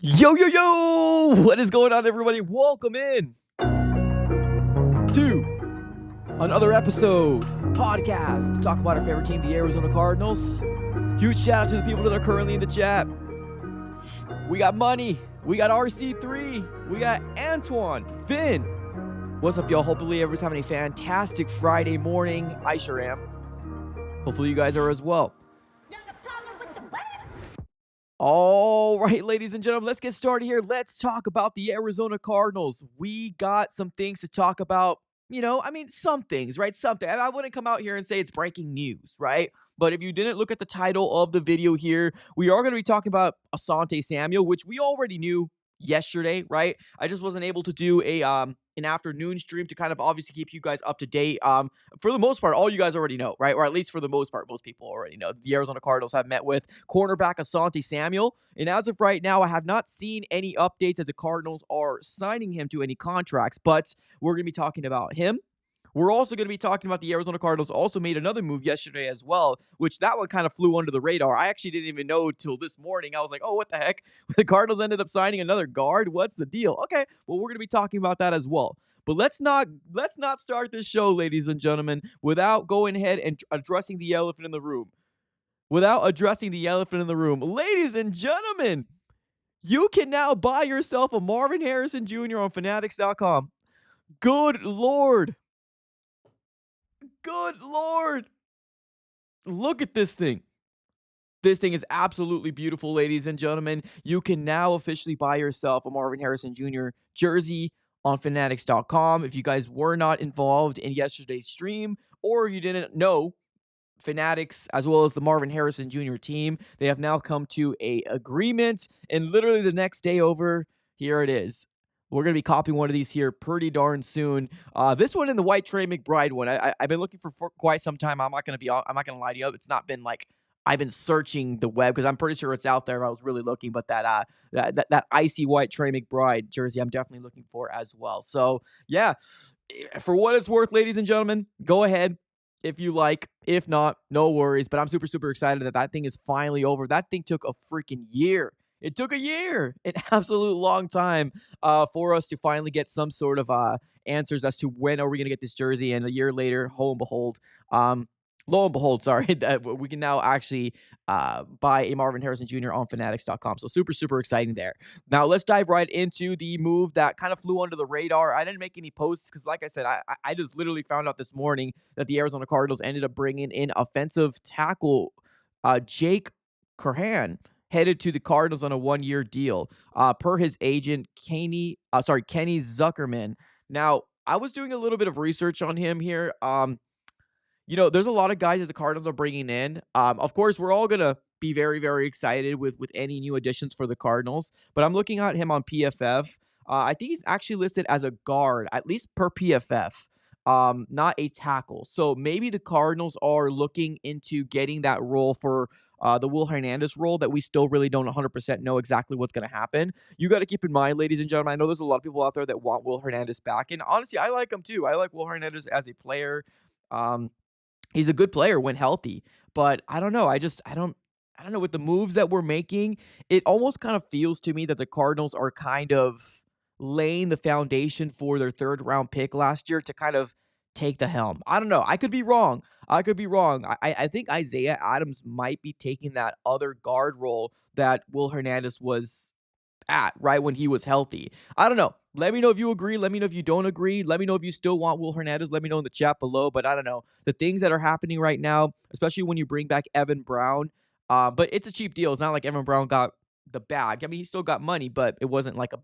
Yo, yo, yo! What is going on, everybody? Welcome in to another episode podcast to talk about our favorite team, the Arizona Cardinals. Huge shout out to the people that are currently in the chat. We got Money, we got RC3, we got Antoine, Vin. What's up, y'all? Hopefully everyone's having a fantastic Friday morning. I sure am. Hopefully you guys are as well. All right, ladies and gentlemen, let's get started here. Let's talk about the Arizona Cardinals. We got some things to talk about. Some things, right? Something. I wouldn't come out here and say it's breaking news, right? But if you didn't look at the title of the video here, we are going to be talking about Asante Samuel, which we already knew yesterday, right? I just wasn't able to do an afternoon stream to kind of obviously keep you guys up to date. For the most part, all you guys already know, right? Or at least for the most part, most people already know. The Arizona Cardinals have met with cornerback Asante Samuel, and as of right now, I have not seen any updates that the Cardinals are signing him to any contracts, but we're going to be talking about him. We're also going to be talking about the Arizona Cardinals also made another move yesterday as well, which that one kind of flew under the radar. I actually didn't even know till this morning. I was like, oh, what the heck? The Cardinals ended up signing another guard. What's the deal? Okay, well, we're going to be talking about that as well. But let's not start this show, ladies and gentlemen, without going ahead and addressing the elephant in the room. Ladies and gentlemen, you can now buy yourself a Marvin Harrison Jr. on Fanatics.com. Good Lord. Look at this thing. This thing is absolutely beautiful, ladies and gentlemen. You can now officially buy yourself a Marvin Harrison Jr. jersey on Fanatics.com. If you guys were not involved in yesterday's stream, or you didn't know, Fanatics, as well as the Marvin Harrison Jr. team, they have now come to an agreement, and literally the next day over, here it is. We're going to be copying one of these here pretty darn soon. This one in the white Trey McBride one, I've been looking for quite some time. I'm not going to lie to you. It's not been like I've been searching the web because I'm pretty sure it's out there. I was really looking, but that icy white Trey McBride jersey, I'm definitely looking for as well. So yeah, for what it's worth, ladies and gentlemen, go ahead if you like. If not, no worries. But I'm super, super excited that thing is finally over. That thing took a freaking year. It took a year, an absolute long time for us to finally get some sort of answers as to when are we going to get this jersey. And a year later, lo and behold, that we can now actually buy a Marvin Harrison Jr. on Fanatics.com. So super, super exciting there. Now let's dive right into the move that kind of flew under the radar. I didn't make any posts because, like I said, I just literally found out this morning that the Arizona Cardinals ended up bringing in offensive tackle Jake Kuran, headed to the Cardinals on a one-year deal, per his agent, Kenny Zuckerman. Now, I was doing a little bit of research on him here. There's a lot of guys that the Cardinals are bringing in. Of course, we're all going to be very, very excited with any new additions for the Cardinals, but I'm looking at him on PFF. I think he's actually listed as a guard, at least per PFF, not a tackle. So maybe the Cardinals are looking into getting that role for the Will Hernandez role that we still really don't 100% know exactly what's going to happen. You got to keep in mind, ladies and gentlemen, I know there's a lot of people out there that want Will Hernandez back, and honestly, I like him too. I like Will Hernandez as a player. He's a good player when healthy, but I don't know. I don't know, with the moves that we're making, it almost kind of feels to me that the Cardinals are kind of laying the foundation for their third round pick last year to kind of take the helm. I don't know. I could be wrong. I think Isaiah Adams might be taking that other guard role that Will Hernandez was at right when he was healthy. I don't know. Let me know if you agree. Let me know if you don't agree. Let me know if you still want Will Hernandez. Let me know in the chat below. But I don't know. The things that are happening right now, especially when you bring back Evan Brown, but it's a cheap deal. It's not like Evan Brown got the bag. I mean, he still got money, but it wasn't like a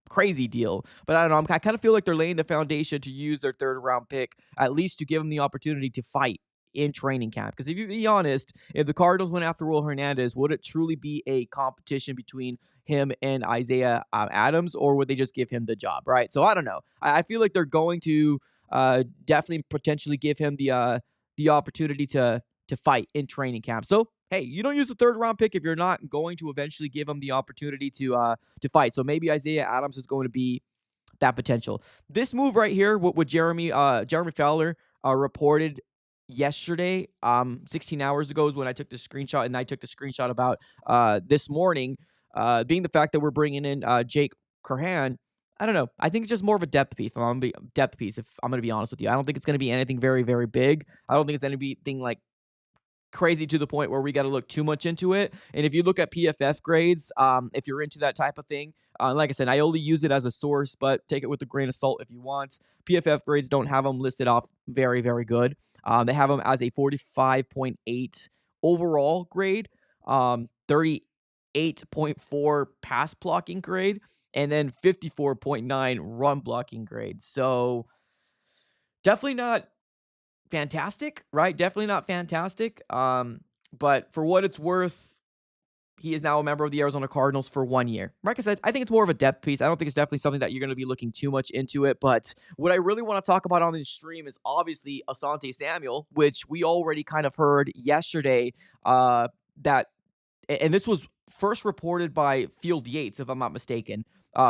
crazy deal. But I don't know. I kind of feel like they're laying the foundation to use their third round pick, at least to give them the opportunity to fight in training camp. Because if you be honest, if the Cardinals went after Will Hernandez, would it truly be a competition between him and Isaiah Adams, or would they just give him the job, right? So I don't know. I feel like they're going to definitely potentially give him the opportunity to fight in training camp. So hey, you don't use the third round pick if you're not going to eventually give him the opportunity to fight. So maybe Isaiah Adams is going to be that potential. This move right here, what Jeremy Fowler reported yesterday, 16 hours ago, is when I took the screenshot, and I took the screenshot about this morning. Being the fact that we're bringing in Jake Kuran, I don't know. I think it's just more of a depth piece. If I'm gonna be honest with you, I don't think it's gonna be anything very, very big. I don't think it's anything like crazy to the point where we got to look too much into it. And if you look at PFF grades, if you're into that type of thing, like I said, I only use it as a source, but take it with a grain of salt if you want. PFF grades don't have them listed off very, very good. They have them as a 45.8 overall grade, 38.4 pass blocking grade, and then 54.9 run blocking grade. So definitely not fantastic, right? Definitely not fantastic. But for what it's worth, he is now a member of the Arizona Cardinals for 1 year. Like I said, I think it's more of a depth piece. I don't think it's definitely something that you're going to be looking too much into it. But what I really want to talk about on this stream is obviously Asante Samuel, which we already kind of heard yesterday. That and this was first reported by Field Yates, if I'm not mistaken.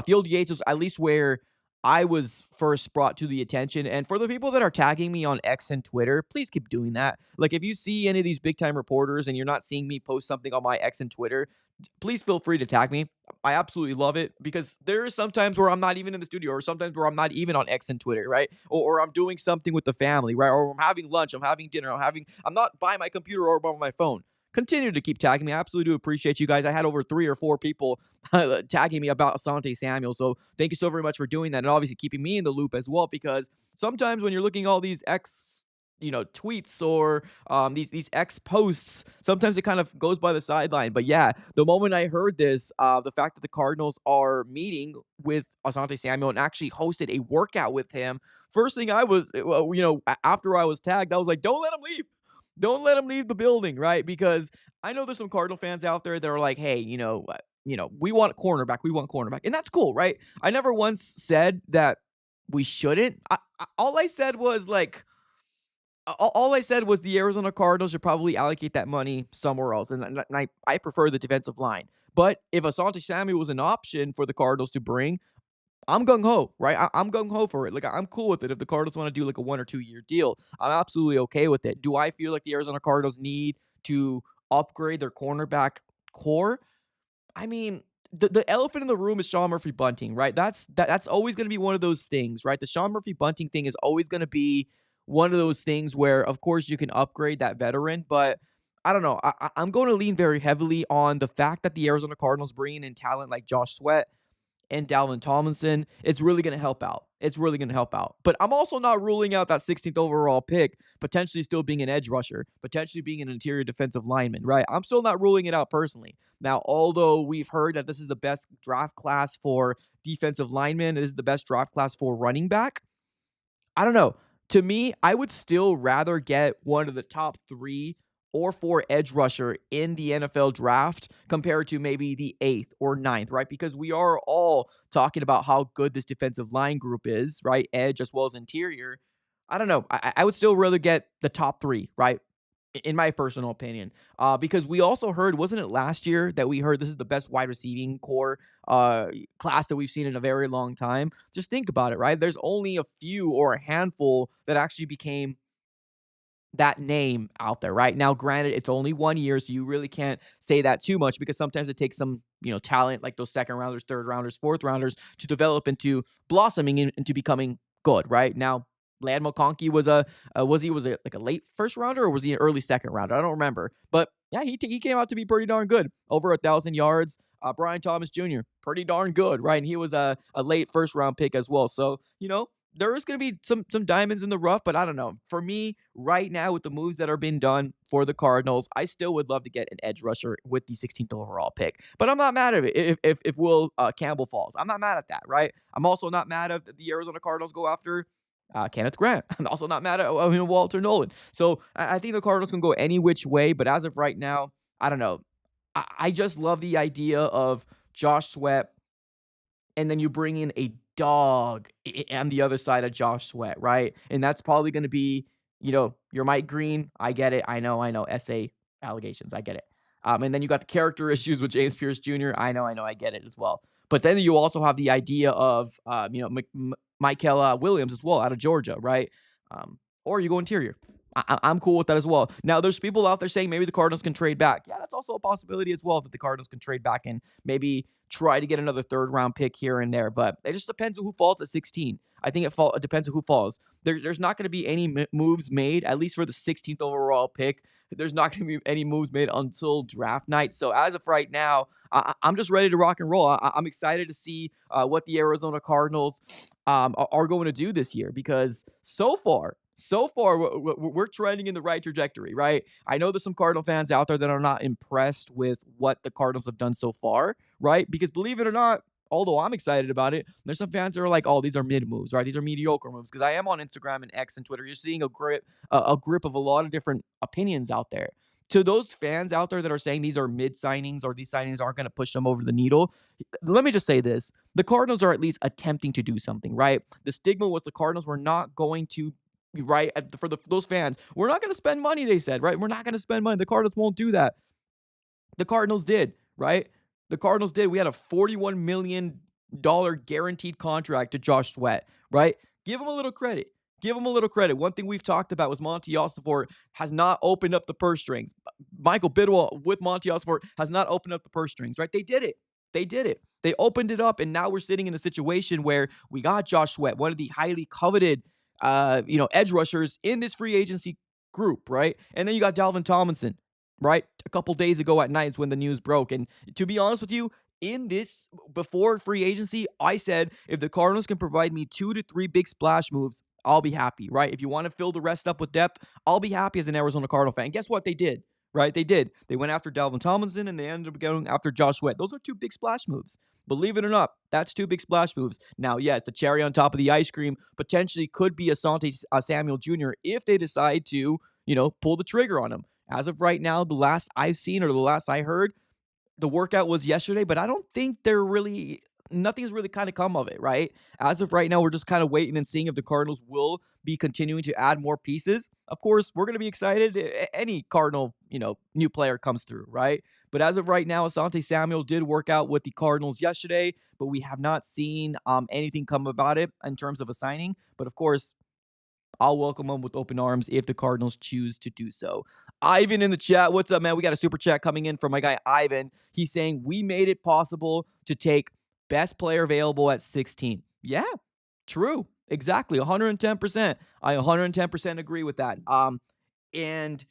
Field Yates was at least where I was first brought to the attention. And for the people that are tagging me on X and Twitter, please keep doing that. Like, if you see any of these big time reporters and you're not seeing me post something on my X and Twitter, please feel free to tag me. I absolutely love it because there is sometimes where I'm not even in the studio, or sometimes where I'm not even on X and Twitter, right? Or I'm doing something with the family, right? Or I'm having lunch, I'm having dinner, I'm not by my computer or by my phone. Continue to keep tagging me. I absolutely do appreciate you guys. I had over 3 or 4 people tagging me about Asante Samuel. So thank you so very much for doing that, and obviously keeping me in the loop as well. Because sometimes when you're looking at all these tweets or these X posts, sometimes it kind of goes by the sideline. But yeah, the moment I heard this, the fact that the Cardinals are meeting with Asante Samuel and actually hosted a workout with him, first thing after I was tagged, I was like, don't let him leave. Don't let him leave the building, right? Because I know there's some Cardinal fans out there that are like, hey, we want cornerback. We want cornerback. And that's cool, right? I never once said that we shouldn't. All I said was the Arizona Cardinals should probably allocate that money somewhere else. And I prefer the defensive line. But if Asante Samuel was an option for the Cardinals to bring, I'm gung ho, right? I'm gung ho for it. Like, I'm cool with it. If the Cardinals want to do like a 1 or 2 year deal, I'm absolutely okay with it. Do I feel like the Arizona Cardinals need to upgrade their cornerback core? I mean, the elephant in the room is Sean Murphy Bunting, right? That's always going to be one of those things, right? The Sean Murphy Bunting thing is always going to be one of those things where, of course, you can upgrade that veteran, but I don't know. I'm going to lean very heavily on the fact that the Arizona Cardinals bringing in talent like Josh Sweat and Dalvin Tomlinson, it's really going to help out. It's really going to help out. But I'm also not ruling out that 16th overall pick potentially still being an edge rusher, potentially being an interior defensive lineman, right? I'm still not ruling it out personally. Now, although we've heard that this is the best draft class for defensive linemen, this is the best draft class for running back, I don't know. To me, I would still rather get one of the top 3 or 4 edge rusher in the NFL draft compared to maybe the 8th or 9th, right? Because we are all talking about how good this defensive line group is, right? Edge as well as interior. I don't know. I would still rather get the top 3, right? In my personal opinion, because we also heard, wasn't it last year that we heard this is the best wide receiving core class that we've seen in a very long time? Just think about it, right? There's only a few or a handful that actually became that name out there, right? Now, granted, it's only 1 year, so you really can't say that too much because sometimes it takes some, talent like those second rounders, third rounders, fourth rounders to develop into blossoming into becoming good, right? Now, Land McConkey was like a late first rounder, or was he an early second rounder? I don't remember, but yeah, he came out to be pretty darn good, over 1,000 yards. Brian Thomas Jr., pretty darn good, right? And he was a late first round pick as well. So there is going to be some diamonds in the rough, but I don't know. For me, right now, with the moves that are being done for the Cardinals, I still would love to get an edge rusher with the 16th overall pick. But I'm not mad at it if Will Campbell falls. I'm not mad at that, right? I'm also not mad if the Arizona Cardinals go after Kenneth Grant. I'm also not mad at Walter Nolan. So I think the Cardinals can go any which way, but as of right now, I don't know. I just love the idea of Josh Sweat, and then you bring in a dog on the other side of Josh Sweat, right? And that's probably going to be, your Mike Green. I get it. I know. SA allegations. I get it. And then you got the character issues with James Pierce Jr. I know. I get it as well. But then you also have the idea of, Michael Williams as well out of Georgia, right? Or you go interior. I'm cool with that as well. Now, there's people out there saying maybe the Cardinals can trade back. Yeah, also a possibility as well that the Cardinals can trade back and maybe try to get another third-round pick here and there. But it just depends on who falls at 16. I think it depends on who falls. There's not going to be any moves made, at least for the 16th overall pick. There's not going to be any moves made until draft night. So as of right now, I'm just ready to rock and roll. I'm excited to see what the Arizona Cardinals are going to do this year, because so far, we're trending in the right trajectory, right? I know there's some Cardinal fans out there that are not impressed with what the Cardinals have done so far, right? Because believe it or not, although I'm excited about it, there's some fans that are like, oh, these are mid moves, right? These are mediocre moves. Because I am on Instagram and X and Twitter. You're seeing a grip of a lot of different opinions out there. To those fans out there that are saying these are mid signings or these signings aren't going to push them over the needle, let me just say this. The Cardinals are at least attempting to do something, right? The stigma was the Cardinals were not going to, right? For those fans, we're not going to spend money, they said, right? We're not going to spend money. The Cardinals won't do that. The Cardinals did, right? The Cardinals did. We had a $41 million guaranteed contract to Josh Sweat, right? Give him a little credit. Give him a little credit. One thing we've talked about was Monty Ossenfort has not opened up the purse strings. Michael Bidwell with Monty Ossenfort has not opened up the purse strings, right? They did it. They did it. They opened it up, and now we're sitting in a situation where we got Josh Sweat, one of the highly coveted, edge rushers in this free agency group, right? And then you got Dalvin Tomlinson, right? A couple days ago at night is when the news broke. And to be honest with you, in this, before free agency, I said if the Cardinals can provide me 2 to 3 big splash moves, I'll be happy, right? If you want to fill the rest up with depth, I'll be happy as an Arizona Cardinal fan. And guess what? They did, right? They did. They went after Dalvin Tomlinson, and they ended up going after Josh Sweat. Those are 2 big splash moves. Believe it or not, that's 2 big splash moves. Now, yes, the cherry on top of the ice cream potentially could be Asante Samuel Jr. if they decide to, pull the trigger on him. As of right now, the last I've seen or the last I heard, the workout was yesterday, but I don't think nothing's really kind of come of it, right? As of right now, we're just kind of waiting and seeing if the Cardinals will be continuing to add more pieces. Of course, we're going to be excited any Cardinal, new player comes through, right? But as of right now, Asante Samuel did work out with the Cardinals yesterday, but we have not seen anything come about it in terms of a signing. But of course, I'll welcome them with open arms if the Cardinals choose to do so. Ivan in the chat. What's up, man? We got a super chat coming in from my guy Ivan. He's saying we made it possible to take best player available at 16. Yeah, true. Exactly. 110%. I 110% agree with that. And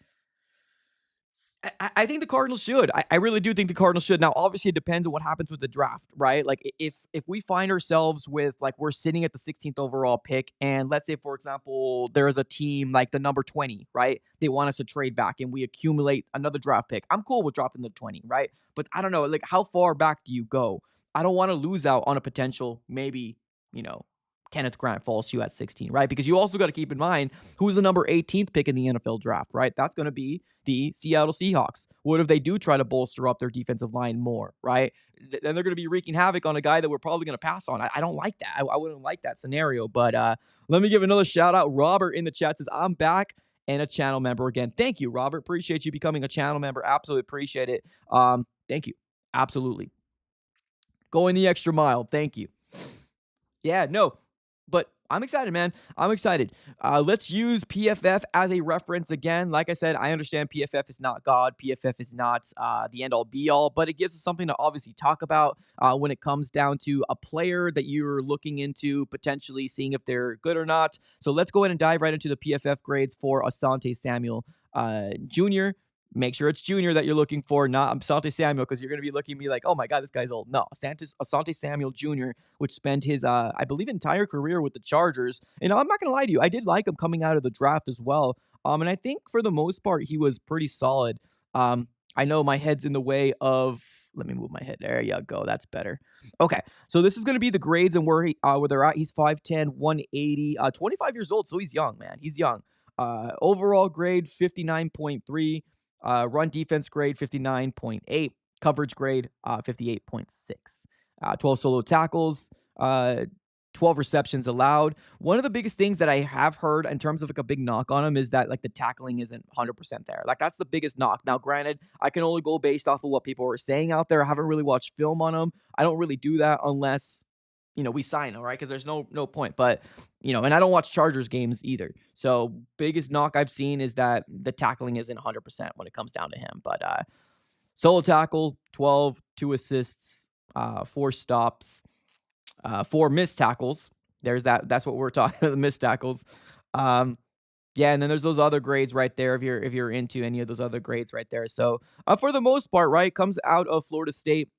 I think the Cardinals should. I really do think the Cardinals should. Now, obviously, it depends on what happens with the draft, right? Like, if we find ourselves with, like, we're sitting at the 16th overall pick, and let's say, for example, there is a team like the number 20, right? They want us to trade back, and we accumulate another draft pick. I'm cool with dropping the 20, right? But I don't know, like, how far back do you go? I don't want to lose out on a potential, maybe, Kenneth Grant falls to you at 16, right? Because you also got to keep in mind who's the number 18th pick in the NFL draft, right? That's going to be the Seattle Seahawks. What if they do try to bolster up their defensive line more, right? Then they're going to be wreaking havoc on a guy that we're probably going to pass on. I don't like that. I wouldn't like that scenario. But let me give another shout out. Robert in the chat says, I'm back and a channel member again. Thank you, Robert. Appreciate you becoming a channel member. Absolutely appreciate it. Thank you. Absolutely. Going the extra mile. Thank you. Yeah, no. But I'm excited, man. I'm excited. Let's use PFF as a reference again. Like I said, I understand PFF is not God. PFF is not the end-all, be-all, but it gives us something to obviously talk about when it comes down to a player that you're looking into, potentially seeing if they're good or not. So let's go ahead and dive right into the PFF grades for Asante Samuel Jr. Make sure it's Junior that you're looking for, not Asante Samuel, because you're going to be looking at me like, oh my God, this guy's old. No, Asante Samuel Jr., which spent his, I believe, entire career with the Chargers. And I'm not going to lie to you, I did like him coming out of the draft as well. And I think for the most part, he was pretty solid. I know my head's in the way of, let me move my head. There you go. That's better. Okay. So this is going to be the grades and where they're at. He's 5'10", 180, 25 years old. So he's young, man. He's young. Overall grade, 59.3. Run defense grade, 59.8. Coverage grade, 58.6. 12 solo tackles, 12 receptions allowed. One of the biggest things that I have heard in terms of like a big knock on him is that like the tackling isn't 100% there. Like that's the biggest knock. Now, granted, I can only go based off of what people are saying out there. I haven't really watched film on him. I don't really do that unless we sign him, right? Because there's no point. But, and I don't watch Chargers games either. So biggest knock I've seen is that the tackling isn't 100% when it comes down to him. But Solo tackle, 12, 2 assists, 4 stops, 4 missed tackles. There's that. That's what we're talking about, the missed tackles. Um, yeah, and then there's those other grades right there if you're into any of those other grades right there. So for the most part, right, comes out of Florida State.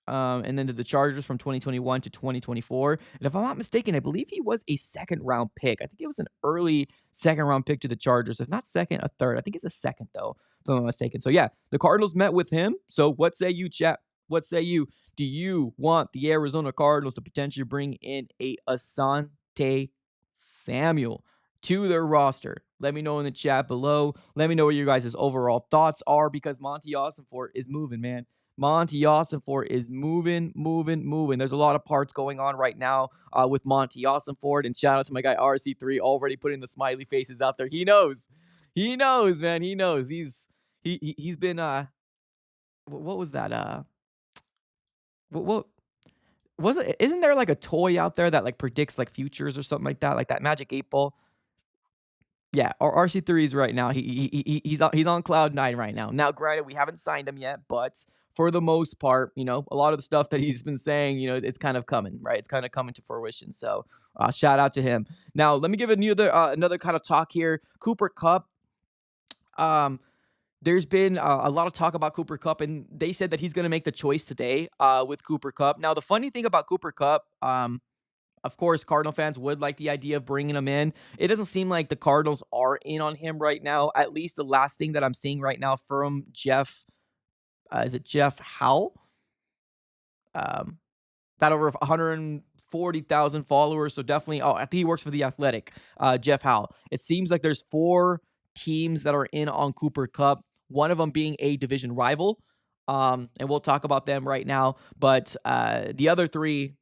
And then to the Chargers from 2021 to 2024. And if I'm not mistaken, I believe he was a second round pick. I think it was an early second round pick to the Chargers. If not second, a third. I think it's a second, though, if I'm not mistaken. So, yeah, the Cardinals met with him. So, what say you, chat? What say you? Do you want the Arizona Cardinals to potentially bring in a Asante Samuel to their roster? Let me know in the chat below. Let me know what your guys' overall thoughts are because Monty Ossenfort is moving, man. Monty Ossenfort is moving. There's a lot of parts going on right now with Monty Ossenfort. And shout out to my guy RC3 already putting the smiley faces out there. He knows. He knows, man. He knows. He's been what was that? What was it? Isn't there like a toy out there that like predicts like futures or something like that? Like that Magic 8 Ball? Yeah, RC3 is right now. He's on cloud 9 right now. Now, granted, we haven't signed him yet, but for the most part, a lot of the stuff that he's been saying, it's kind of coming, right? It's kind of coming to fruition. So, shout out to him. Now, let me give another kind of talk here. Cooper Kupp. There's been a lot of talk about Cooper Kupp, and they said that he's going to make the choice today with Cooper Kupp. Now, the funny thing about Cooper Kupp, of course, Cardinal fans would like the idea of bringing him in. It doesn't seem like the Cardinals are in on him right now. At least the last thing that I'm seeing right now from Jeff, is it Jeff Howe? Got over 140,000 followers. So definitely, I think he works for The Athletic, Jeff Howe. It seems like there's 4 teams that are in on Cooper Kupp, one of them being a division rival. And we'll talk about them right now. But the other 3,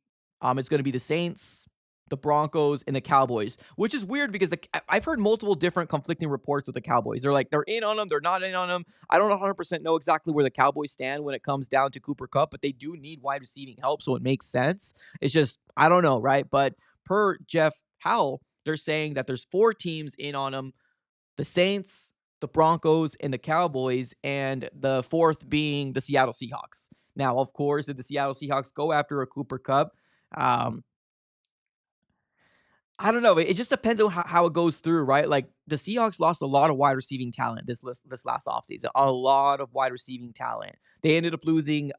it's going to be the Saints, the Broncos, and the Cowboys, which is weird because I've heard multiple different conflicting reports with the Cowboys. They're like, they're in on them, they're not in on them. I don't 100% know exactly where the Cowboys stand when it comes down to Cooper Kupp, but they do need wide receiving help, so it makes sense. It's just, I don't know, right? But per Jeff Howell, they're saying that there's 4 teams in on him, the Saints, the Broncos, and the Cowboys, and the 4th being the Seattle Seahawks. Now, of course, if the Seattle Seahawks go after a Cooper Kupp, I don't know. It just depends on how it goes through, right? Like the Seahawks lost a lot of wide receiving talent this last offseason. A lot of wide receiving talent. They ended up losing.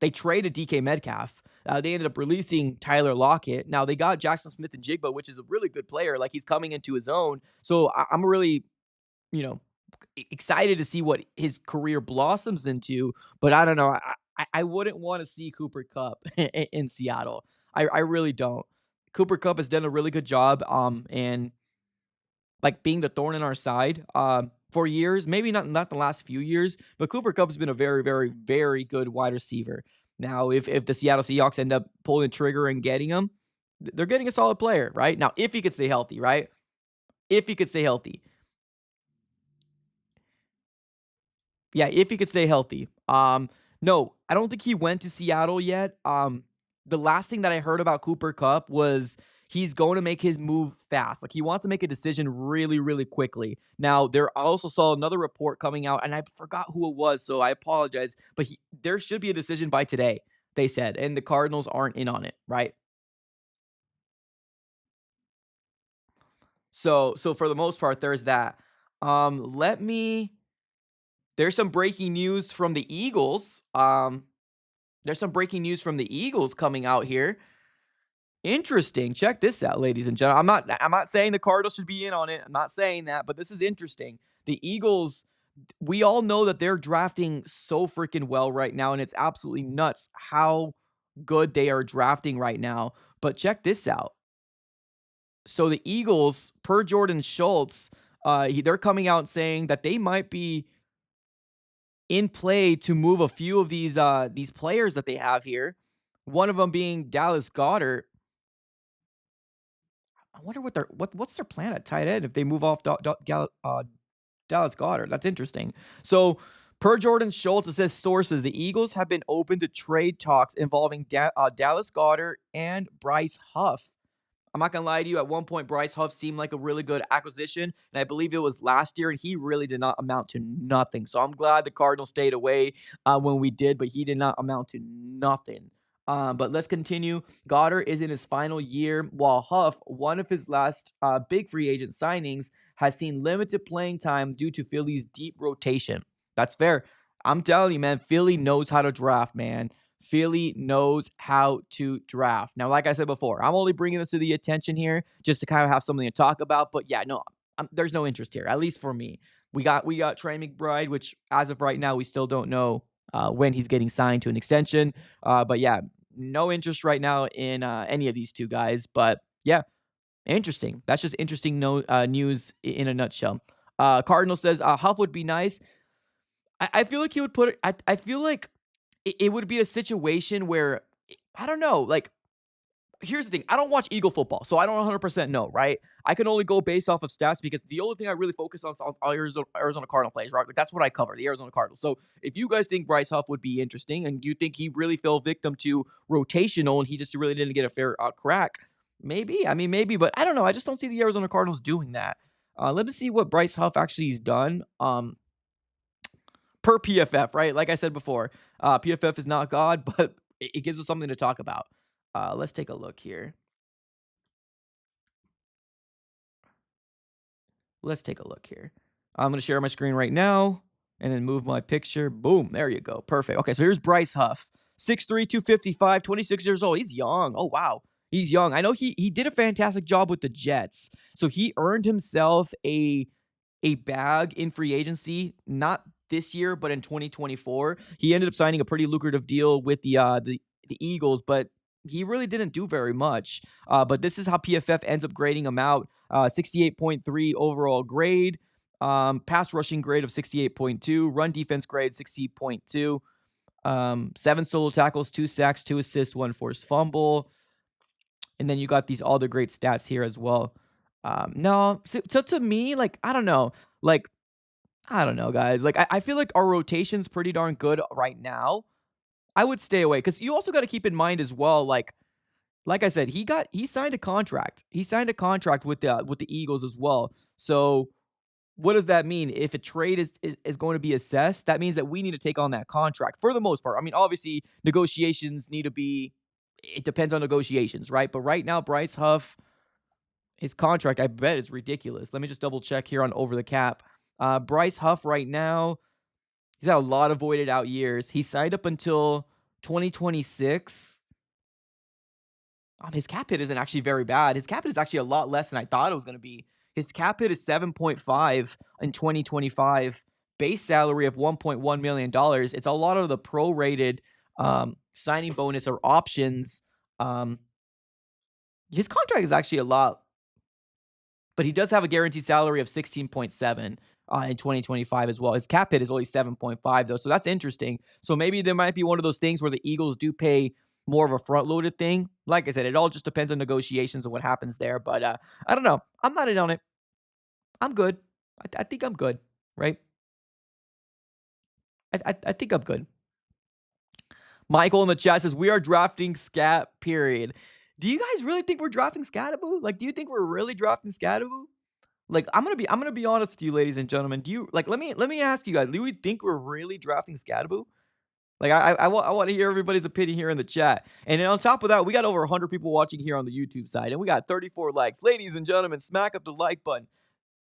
They traded DK Metcalf. They ended up releasing Tyler Lockett. Now they got Jackson Smith and Jigba, which is a really good player. Like he's coming into his own. So I'm really, excited to see what his career blossoms into. But I don't know. I wouldn't want to see Cooper Kupp in Seattle. I really don't. Cooper Kupp has done a really good job and like being the thorn in our side for years. Maybe not the last few years, but Cooper Kupp has been a very, very, very good wide receiver. Now, if the Seattle Seahawks end up pulling the trigger and getting him, they're getting a solid player, right? Now, if he could stay healthy, right? If he could stay healthy. Yeah, if he could stay healthy. No, I don't think he went to Seattle yet. The last thing that I heard about Cooper Kupp was he's going to make his move fast. Like he wants to make a decision really, really quickly. Now, I also saw another report coming out, and I forgot who it was, so I apologize. But there should be a decision by today, they said, and the Cardinals aren't in on it, right? So for the most part, there's that. There's some breaking news from the Eagles. There's some breaking news from the Eagles coming out here. Interesting. Check this out, ladies and gentlemen. I'm not saying the Cardinals should be in on it. I'm not saying that, but this is interesting. The Eagles, we all know that they're drafting so freaking well right now, and it's absolutely nuts how good they are drafting right now. But check this out. So the Eagles, per Jordan Schultz, they're coming out saying that they might be in play to move a few of these players that they have here. One of them being Dallas Goedert. I wonder what's their plan at tight end if they move off Dallas Goedert. That's interesting. So per Jordan Schultz, it says sources, the Eagles have been open to trade talks involving Dallas Goedert and Bryce Huff. I'm not gonna lie to you. At one point, Bryce Huff seemed like a really good acquisition, and I believe it was last year, and he really did not amount to nothing. So I'm glad the Cardinals stayed away when we did, but he did not amount to nothing. But let's continue. Goddard is in his final year, while Huff, one of his last big free agent signings, has seen limited playing time due to Philly's deep rotation. That's fair. I'm telling you, man, Philly knows how to draft, man. Philly knows how to draft. Now, like I said before, I'm only bringing this to the attention here just to kind of have something to talk about. But yeah, no, there's no interest here, at least for me. We got Trey McBride, which as of right now, we still don't know when he's getting signed to an extension. But yeah, no interest right now in any of these two guys. But yeah, interesting. That's just interesting news in a nutshell. Cardinal says Huff would be nice. I feel like he would put it. I feel like it would be a situation where I don't know. Like, here's the thing: I don't watch Eagle football, so I don't 100% know. Right? I can only go based off of stats because the only thing I really focus on is Arizona Cardinal plays. Right? Like, that's what I cover, the Arizona Cardinals. So if you guys think Bryce Huff would be interesting, and you think he really fell victim to rotational, and he just really didn't get a fair crack, maybe. I mean, maybe, but I don't know. I just don't see the Arizona Cardinals doing that. Let me see what Bryce Huff actually has done. Per PFF, right? Like I said before, PFF is not God, but it gives us something to talk about. Let's take a look here. Let's take a look here. I'm going to share my screen right now and then move my picture. Boom. There you go. Perfect. Okay, so here's Bryce Huff. 6'3", 255, 26 years old. He's young. Oh, wow. He's young. I know he did a fantastic job with the Jets. So he earned himself a bag in free agency, not this year, but in 2024. He ended up signing a pretty lucrative deal with the Eagles, but he really didn't do very much. But this is how PFF ends up grading him out. 68.3 overall grade, pass rushing grade of 68.2, run defense grade 60.2, 7 solo tackles, 2 sacks, 2 assists, 1 forced fumble. And then you got these all the great stats here as well. No, so to me, like, I don't know. Like, I don't know, guys. Like, I feel like our rotation's pretty darn good right now. I would stay away because you also got to keep in mind as well, like I said, he signed a contract. He signed a contract with the Eagles as well. So what does that mean? If a trade is going to be assessed, that means that we need to take on that contract for the most part. I mean, obviously, negotiations need to be. It depends on negotiations, right? But right now, Bryce Huff, his contract, I bet, is ridiculous. Let me just double check here on Over the Cap. Bryce Huff right now, he's got a lot of voided out years. He signed up until 2026. His cap hit isn't actually very bad. His cap hit is actually a lot less than I thought it was going to be. His cap hit is 7.5 in 2025. Base salary of $1.1 million. It's a lot of the prorated signing bonus or options. His contract is actually a lot, but he does have a guaranteed salary of 16.7 in 2025 as well. His cap hit is only 7.5 though, so that's interesting. So maybe there might be one of those things where the Eagles do pay more of a front-loaded thing. Like I said, it all just depends on negotiations and what happens there. But I don't know. I'm not in on it. I'm good. I think I'm good, right? I think I'm good. Michael in the chat says, we are drafting Scat, period. Do you guys really think we're drafting Scattaboo? Like, do you think we're really drafting Scattaboo? Like, I'm gonna be honest with you, ladies and gentlemen. Do you like? Let me ask you guys. Do you think we're really drafting Scattaboo? Like, I want to hear everybody's opinion here in the chat. And then on top of that, we got over 100 people watching here on the YouTube side, and we got 34 likes. Ladies and gentlemen, smack up the like button.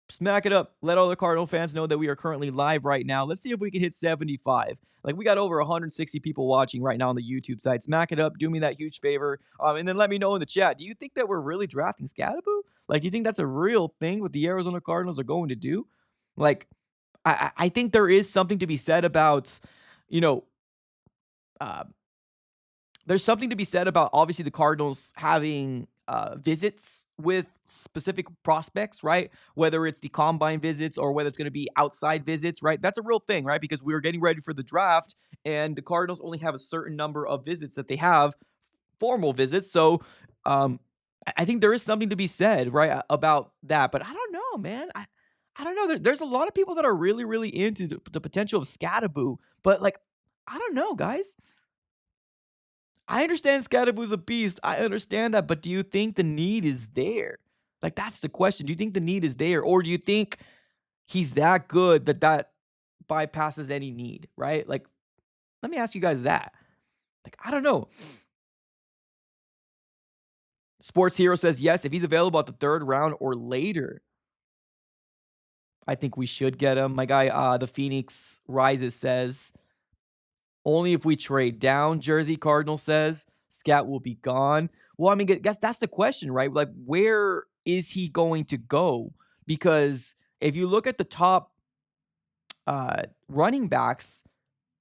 Smack it up. Let all the Cardinal fans know that we are currently live right now. Let's see if we can hit 75. Like, we got over 160 people watching right now on the YouTube side. Smack it up. Do me that huge favor. And then let me know in the chat. Do you think that we're really drafting Scattaboo? Like, do you think that's a real thing what the Arizona Cardinals are going to do? Like, I think there is something to be said about, you know, there's something to be said about obviously the Cardinals having visits with specific prospects, right? Whether it's the combine visits or whether it's going to be outside visits, right? That's a real thing, right? Because we were getting ready for the draft and the Cardinals only have a certain number of visits that they have, formal visits. So I think there is something to be said, right, about that. But I don't know, man. I don't know. There's a lot of people that are really, really into the potential of Scattaboo. But, like, I don't know, guys. I understand Scadaboo's a beast. I understand that, but do you think the need is there? Like, that's the question. Do you think the need is there, or do you think he's that good that bypasses any need, right? Like, let me ask you guys that. Like, I don't know. Sports Hero says yes, if he's available at the 3rd round or later, I think we should get him. My guy, the Phoenix Rises says only if we trade down. Jersey Cardinal says Scat will be gone. Well, I mean, I guess that's the question, right? Like, where is he going to go? Because if you look at the top running backs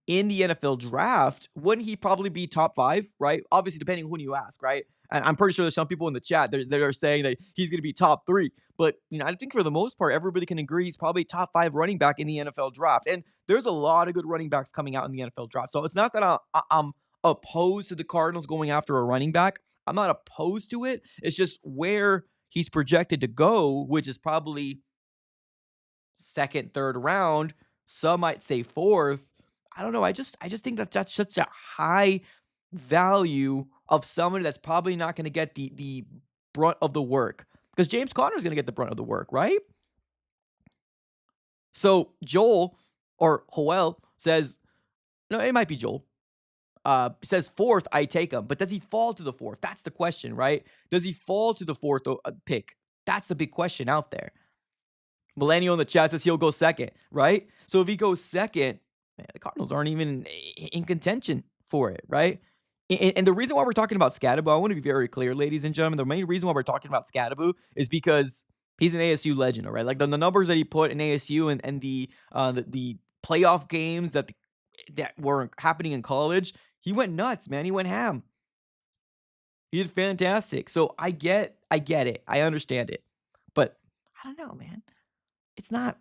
in the NFL draft, wouldn't he probably be top 5, right? Obviously, depending on who you ask, right? And I'm pretty sure there's some people in the chat that are saying that he's going to be top 3. But, I think for the most part, everybody can agree he's probably top 5 running back in the NFL draft. And there's a lot of good running backs coming out in the NFL draft. So it's not that I'm opposed to the Cardinals going after a running back. I'm not opposed to it. It's just where he's projected to go, which is probably 2nd, 3rd round. Some might say 4th. I don't know. I just think that that's such a high value of someone that's probably not going to get the brunt of the work, because James Conner is going to get the brunt of the work, right? So Joel says, no, it might be Joel. Says 4th, I take him, but does he fall to the 4th? That's the question, right? Does he fall to the 4th pick? That's the big question out there. Millennial in the chat says he'll go 2nd, right? So if he goes 2nd, man, the Cardinals aren't even in contention for it, right? And the reason why we're talking about Scadaboo, I want to be very clear, ladies and gentlemen, the main reason why we're talking about Scadaboo is because he's an ASU legend, right? Like the numbers that he put in ASU and the playoff games that were happening in college, he went nuts, man. He went ham. He did fantastic. So I get it. I understand it. But I don't know, man. It's not,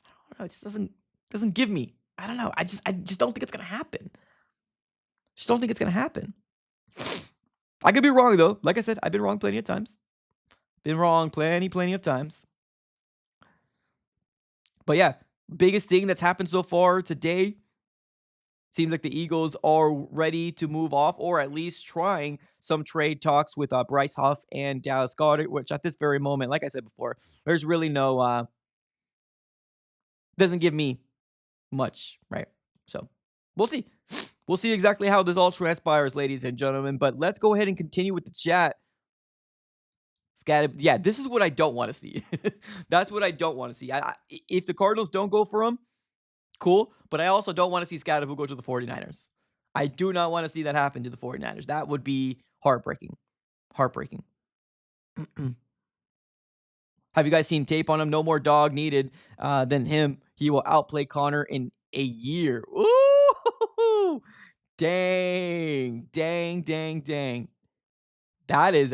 I don't know, it just doesn't give me. I don't know. I just don't think it's gonna happen. Just don't think it's gonna happen. I could be wrong though. Like I said, I've been wrong plenty of times. Been wrong plenty of times. But yeah, biggest thing that's happened so far today. Seems like the Eagles are ready to move off, or at least trying some trade talks with Bryce Huff and Dallas Goedert, which at this very moment, like I said before, there's really no, doesn't give me much, right? So we'll see. We'll see exactly how this all transpires, ladies and gentlemen. But let's go ahead and continue with the chat. Yeah, this is what I don't want to see. That's what I don't want to see. If the Cardinals don't go for him, cool. But I also don't want to see Scadaboo go to the 49ers. I do not want to see that happen to the 49ers. That would be heartbreaking. Heartbreaking. Have you guys seen tape on him? No more dog needed than him. He will outplay Connor in a year. Ooh! Dang. That is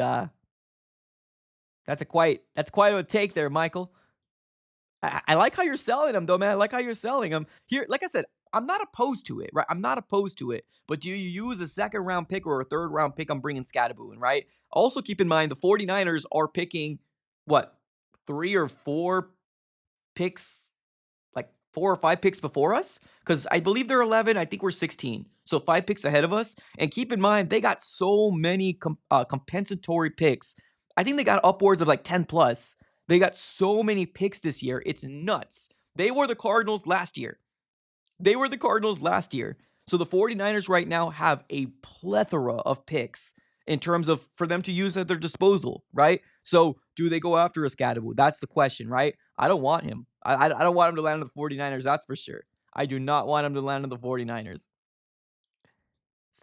that's quite a take there, Michael. I like how you're selling him, though, man. I like how you're selling him. Here, like I said, I'm not opposed to it, right? I'm not opposed to it. But do you use a 2nd round pick or a 3rd round pick on bringing Scadaboo in, right? Also, keep in mind the 49ers are picking, 3 or 4 picks, like 4 or 5 picks before us? Because I believe they're 11. I think we're 16. So 5 picks ahead of us. And keep in mind, they got so many compensatory picks. I think they got upwards of like 10 plus. They got so many picks this year. It's nuts. They were the Cardinals last year. So the 49ers right now have a plethora of picks in terms of for them to use at their disposal, right? So do they go after a Scadaboo? That's the question, right? I don't want him. I don't want him to land on the 49ers, that's for sure. I do not want him to land on the 49ers.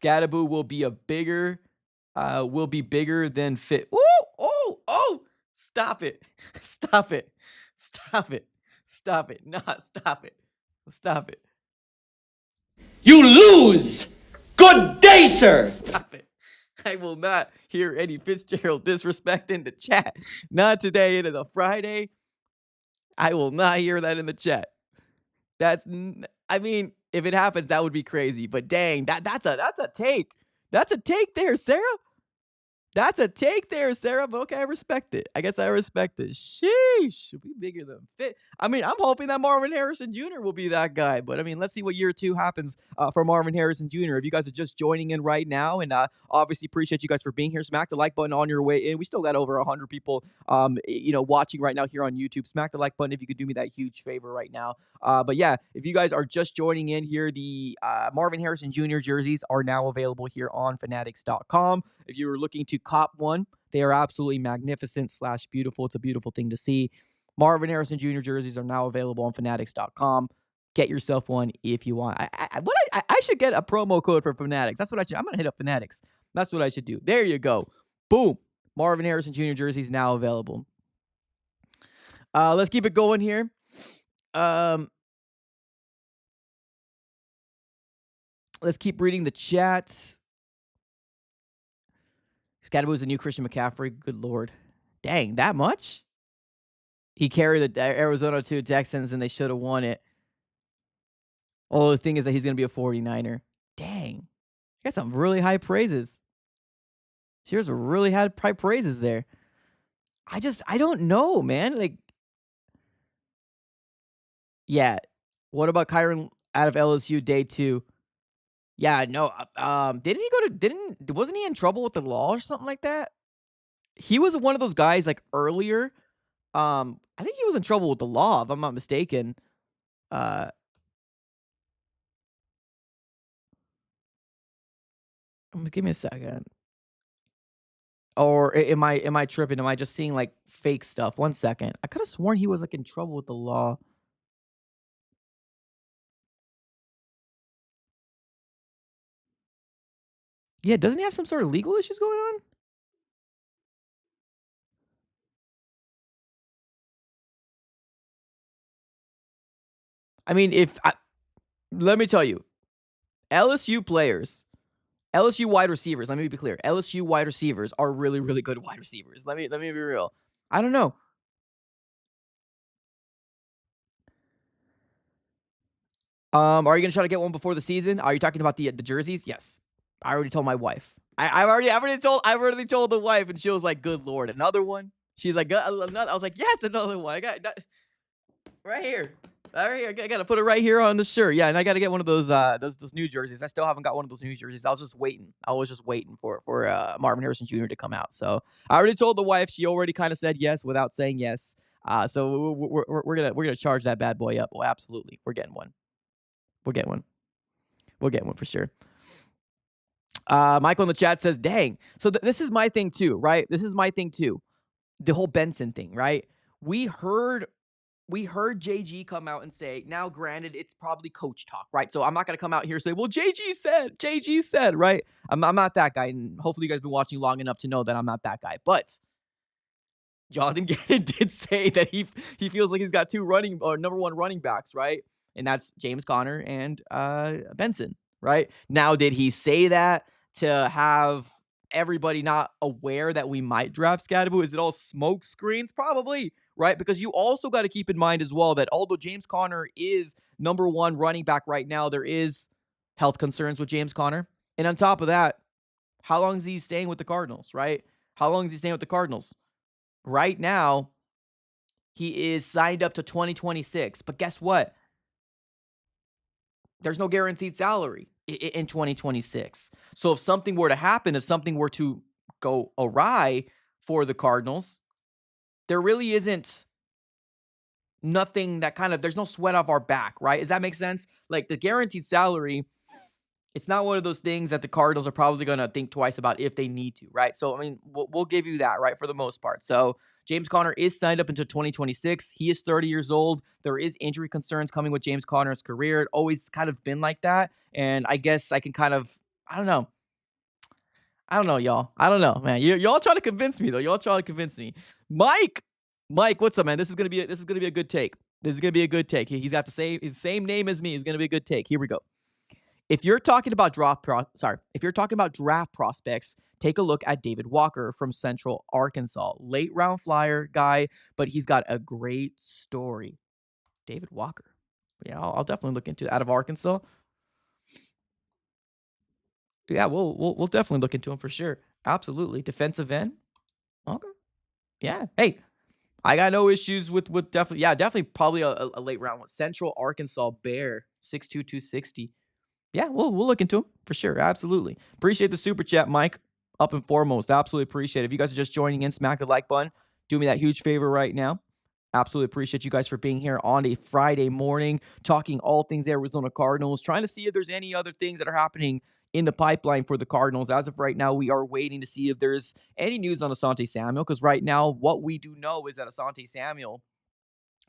Scadaboo will be bigger than fit. Oh! Stop it. Nah, stop it. You lose! Good day, sir! Stop it. I will not hear Eddie Fitzgerald disrespect in the chat. Not today. It is a Friday. I will not hear that in the chat. I mean, if it happens, that would be crazy. But dang, that's a take. That's a take there, Sarah. That's a take there, Sarah, but okay, I respect it. I guess I respect it. Sheesh, we bigger than fit. I mean, I'm hoping that Marvin Harrison Jr. will be that guy, but I mean, let's see what year two happens for Marvin Harrison Jr. If you guys are just joining in right now, and obviously appreciate you guys for being here. Smack the like button on your way in. We still got over 100 people, watching right now here on YouTube. Smack the like button if you could do me that huge favor right now. But yeah, if you guys are just joining in here, the Marvin Harrison Jr. jerseys are now available here on Fanatics.com. If you were looking to cop one, they are absolutely magnificent / beautiful. It's a beautiful thing to see. Marvin Harrison Jr. jerseys are now available on Fanatics.com. Get yourself one if you want. I should get a promo code for Fanatics. That's what I should. I'm going to hit up Fanatics. That's what I should do. There you go. Boom. Marvin Harrison Jr. jerseys now available. Let's keep it going here. Let's keep reading the chat. Scadaboo's the new Christian McCaffrey. Good Lord. Dang, that much? He carried the Arizona 2 Texans, and they should have won it. Oh, the thing is that he's going to be a 49er. Dang. I got some really high praises. Here's a really high praises there. I don't know, man. Like, yeah. What about Kyron out of LSU day 2? Yeah, no. Wasn't he in trouble with the law or something like that? He was one of those guys like earlier. I think he was in trouble with the law, if I'm not mistaken. Give me a second. Or am I tripping? Am I just seeing like fake stuff? 1 second. I could have sworn he was like in trouble with the law. Yeah, doesn't he have some sort of legal issues going on? I mean, let me tell you, LSU players, LSU wide receivers, let me be clear. LSU wide receivers are really, really good wide receivers. Let me be real. I don't know. Are you gonna try to get one before the season? Are you talking about the jerseys? Yes. I already told my wife. I've already told the wife, and she was like, "Good Lord, another one." She's like, another. I was like, "Yes, another one. I got that right here. Right here. I gotta put it right here on the shirt. Yeah, and I gotta get one of those new jerseys. I still haven't got one of those new jerseys. I was just waiting for Marvin Harrison Jr. to come out. So I already told the wife. She already kind of said yes without saying yes. So we're gonna charge that bad boy up. Well, absolutely, we're getting one. We'll get one. We'll get one for sure. Michael in the chat says, "Dang." So this is my thing too, right? This is my thing too. The whole Benson thing, right? We heard JG come out and say, now granted, it's probably coach talk, right? So I'm not going to come out here and say, well, JG said, right? I'm not that guy. And hopefully you guys have been watching long enough to know that I'm not that guy. But Jonathan Gannon did say that he feels like he's got two number one running backs, right? And that's James Conner and Benson, right? Now, did he say that to have everybody not aware that we might draft Scadaboo? Is it all smoke screens? Probably, right? Because you also got to keep in mind as well that although James Conner is number one running back right now, there is health concerns with James Conner. And on top of that, how long is he staying with the Cardinals, right? How long is he staying with the Cardinals? Right now, he is signed up to 2026. But guess what? There's no guaranteed salary in 2026. So if something were to happen, if something were to go awry for the Cardinals, there really isn't nothing that there's no sweat off our back, right? Does that make sense? Like the guaranteed salary, it's not one of those things that the Cardinals are probably going to think twice about if they need to, right? So, I mean, we'll give you that, right, for the most part. So, James Conner is signed up until 2026. He is 30 years old. There is injury concerns coming with James Conner's career. It always kind of been like that. And I guess I can I don't know. Y'all. I don't know, man. Y'all trying to convince me, though. Y'all trying to convince me. Mike, what's up, man? This is gonna be a good take. This is gonna be a good take. He's got the same name as me. It's gonna be a good take. Here we go. If you're talking about draft prospects, take a look at David Walker from Central Arkansas. Late round flyer guy, but he's got a great story. David Walker. Yeah, I'll definitely look into it. Out of Arkansas. Yeah, we'll definitely look into him for sure. Absolutely. Defensive end. Okay. Yeah. Hey, I got no issues with definitely. Yeah, definitely probably a late round one. Central Arkansas Bear, 6'2", 260. Yeah, we'll look into him for sure. Absolutely. Appreciate the super chat, Mike. Up and foremost. Absolutely appreciate it. If you guys are just joining in, smack the like button. Do me that huge favor right now. Absolutely appreciate you guys for being here on a Friday morning, talking all things Arizona Cardinals, trying to see if there's any other things that are happening in the pipeline for the Cardinals. As of right now, we are waiting to see if there's any news on Asante Samuel, because right now, what we do know is that Asante Samuel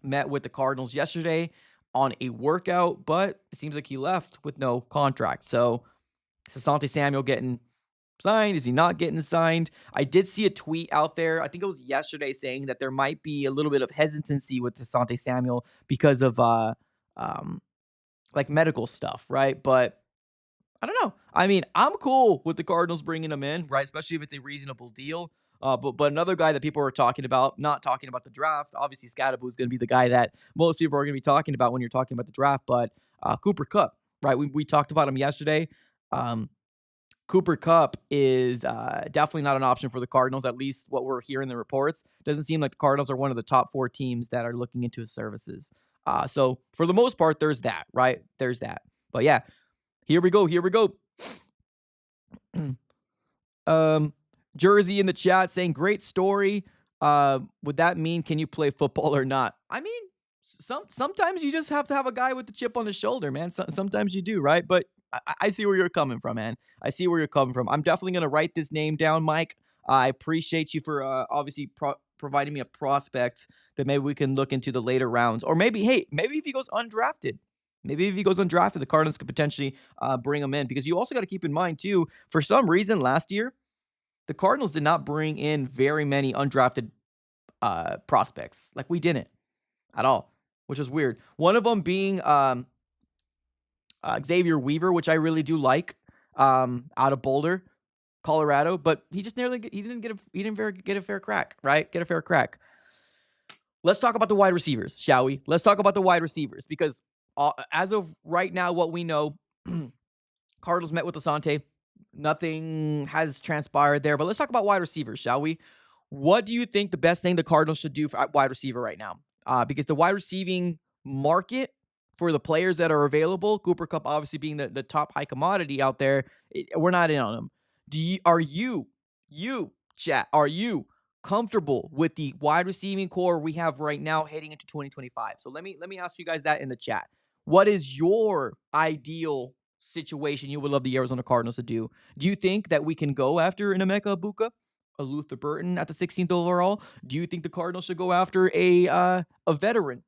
met with the Cardinals yesterday on a workout, but it seems like he left with no contract. So is Asante Samuel getting signed? Is he not getting signed? I did see a tweet out there, I think it was yesterday, saying that there might be a little bit of hesitancy with Asante Samuel because of um, like medical stuff, right? But I don't know. I mean, I'm cool with the Cardinals bringing him in, right? Especially if it's a reasonable deal. But another guy that people are talking about, not talking about the draft, obviously Scadaboo is going to be the guy that most people are going to be talking about when you're talking about the draft. But Cooper Kupp, right? We talked about him yesterday. Cooper Kupp is definitely not an option for the Cardinals, at least what we're hearing in the reports. Doesn't seem like the Cardinals are one of the top 4 teams that are looking into his services. So for the most part, there's that, right? There's that. But yeah, here we go. Jersey in the chat saying, great story. Would that mean can you play football or not? I mean, sometimes you just have to have a guy with the chip on the shoulder, man. Sometimes you do, right? But I see where you're coming from, man. I see where you're coming from. I'm definitely going to write this name down, Mike. I appreciate you for obviously providing me a prospect that maybe we can look into the later rounds. Or maybe if he goes undrafted. Maybe if he goes undrafted, the Cardinals could potentially bring him in. Because you also got to keep in mind, too, for some reason last year, the Cardinals did not bring in very many undrafted prospects. Like, we didn't at all, which is weird. One of them being Xavier Weaver, which I really do like, out of Boulder, Colorado. But he just didn't get a fair crack, right? Get a fair crack. Let's talk about the wide receivers, shall we? Let's talk about the wide receivers because as of right now, what we know, Cardinals met with Asante. Nothing has transpired there, but let's talk about wide receivers, shall we? What do you think the best thing the Cardinals should do for wide receiver right now? Because the wide receiving market for the players that are available, Cooper Kupp obviously being the top high commodity out there, we're not in on them. Are you, chat, are you comfortable with the wide receiving core we have right now heading into 2025? So let me ask you guys that in the chat. What is your ideal situation you would love the Arizona Cardinals to do? Do you think that we can go after an Emeka Ibuka, a Luther Burton at the 16th overall? Do you think the Cardinals should go after a veteran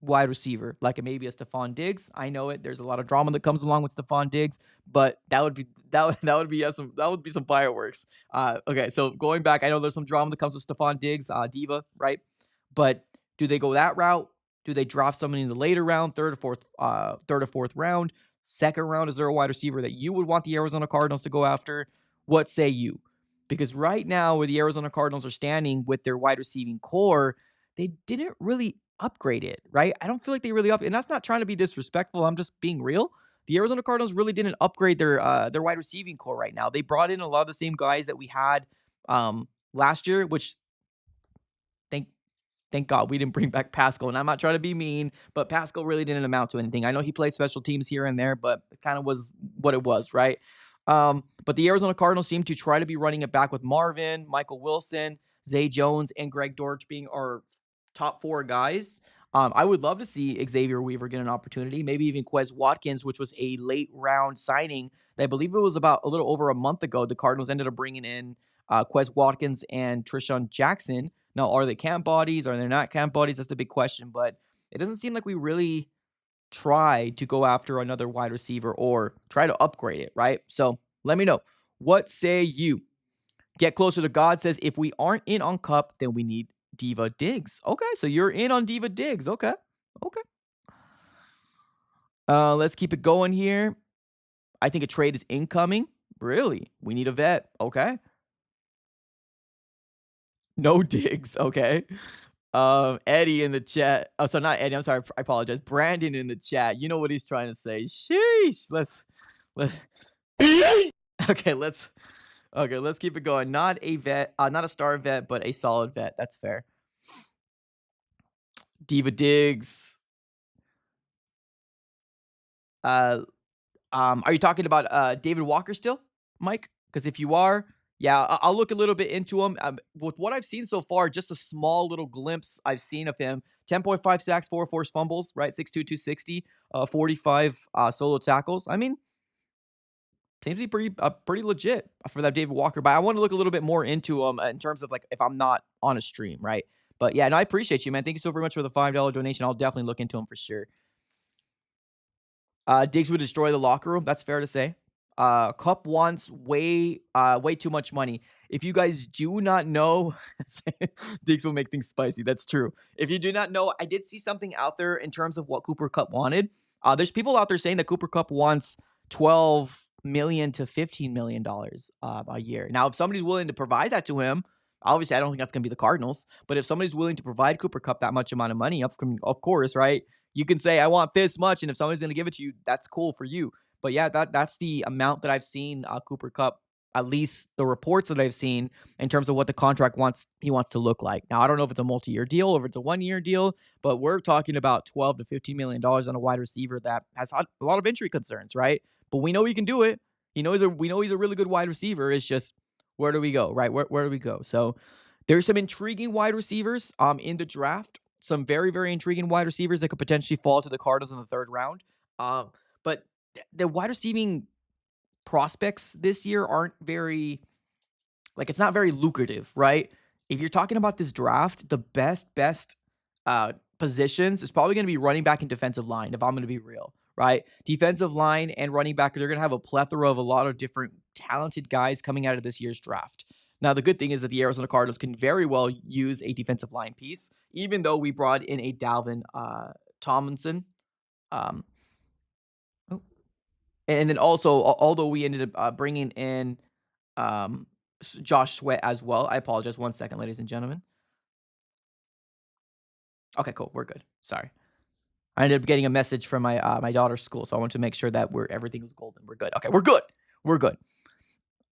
wide receiver, like maybe a Stephon Diggs? I know it. There's a lot of drama that comes along with Stephon Diggs, but that would be some fireworks. Okay, so going back, I know there's some drama that comes with Stephon Diggs, diva, right? But do they go that route? Do they draft somebody in the later round, third or fourth round? Second round, is there a wide receiver that you would want the Arizona Cardinals to go after? What say you? Because right now, where the Arizona Cardinals are standing with their wide receiving core, they didn't really upgrade it, right? I don't feel like they really and that's not trying to be disrespectful. I'm just being real. The Arizona Cardinals really didn't upgrade their wide receiving core right now. They brought in a lot of the same guys that we had last year, which thank God we didn't bring back Pascal. And I'm not trying to be mean, but Pascal really didn't amount to anything. I know he played special teams here and there, but it kind of was what it was, right? But the Arizona Cardinals seem to try to be running it back with Marvin, Michael Wilson, Zay Jones, and Greg Dortch being our top 4 guys. I would love to see Xavier Weaver get an opportunity, maybe even Quez Watkins, which was a late round signing. I believe it was about a little over a month ago. The Cardinals ended up bringing in Quez Watkins and Trishawn Jackson. Now, are they camp bodies? Are they not camp bodies? That's the big question, but it doesn't seem like we really try to go after another wide receiver or try to upgrade it, right? So let me know. What say you? Get Closer to God says, if we aren't in on Kupp, then we need Diva Diggs. Okay, so you're in on Diva Diggs. Okay. Let's keep it going here. I think a trade is incoming. Really? We need a vet. Okay. No Diggs. Okay. Eddie in the chat. Oh, so not Eddie. I'm sorry. I apologize. Brandon in the chat. You know what he's trying to say. Sheesh. Let's okay. Okay, let's keep it going. Not a vet, not a star vet, but a solid vet. That's fair. Diva Diggs. Uh, are you talking about David Walker still, Mike? Because if you are, yeah, I'll look a little bit into him. With what I've seen so far, just a small little glimpse I've seen of him. 10.5 sacks, 4 forced fumbles, right? 6'2", 260, 45 solo tackles. I mean, seems to be pretty legit for that David Walker. But I want to look a little bit more into him in terms of like if I'm not on a stream, right? But yeah, no, I appreciate you, man. Thank you so very much for the $5 donation. I'll definitely look into him for sure. Diggs would destroy the locker room. That's fair to say. Kupp wants way too much money. If you guys do not know, Diggs will make things spicy. That's true. If you do not know, I did see something out there in terms of what Cooper Kupp wanted. There's people out there saying that Cooper Kupp wants $12 million to $15 million a year. Now, if somebody's willing to provide that to him, obviously I don't think that's going to be the Cardinals. But if somebody's willing to provide Cooper Kupp that much amount of money, of course, right? You can say, I want this much, and if somebody's going to give it to you, that's cool for you. But yeah, that's the amount that I've seen Cooper Kupp, at least the reports that I've seen in terms of what the contract he wants to look like. Now, I don't know if it's a multi-year deal or if it's a one-year deal, but we're talking about $12 to $15 million on a wide receiver that has had a lot of injury concerns, right? But we know he can do it. We know he's a really good wide receiver. It's just, where do we go, right? Where do we go? So there's some intriguing wide receivers in the draft. Some very, very intriguing wide receivers that could potentially fall to the Cardinals in the third round. But the wide receiving prospects this year aren't very, it's not very lucrative, right? If you're talking about this draft, the best positions is probably going to be running back and defensive line, if I'm going to be real, right? Defensive line and running back, they're going to have a plethora of a lot of different talented guys coming out of this year's draft. Now, the good thing is that the Arizona Cardinals can very well use a defensive line piece, even though we brought in a Dalvin Tomlinson. And then also, although we ended up bringing in Josh Sweat as well. I apologize. 1 second, ladies and gentlemen. Okay, cool. We're good. Sorry. I ended up getting a message from my daughter's school, so I want to make sure that everything was golden. We're good. Okay, we're good. We're good.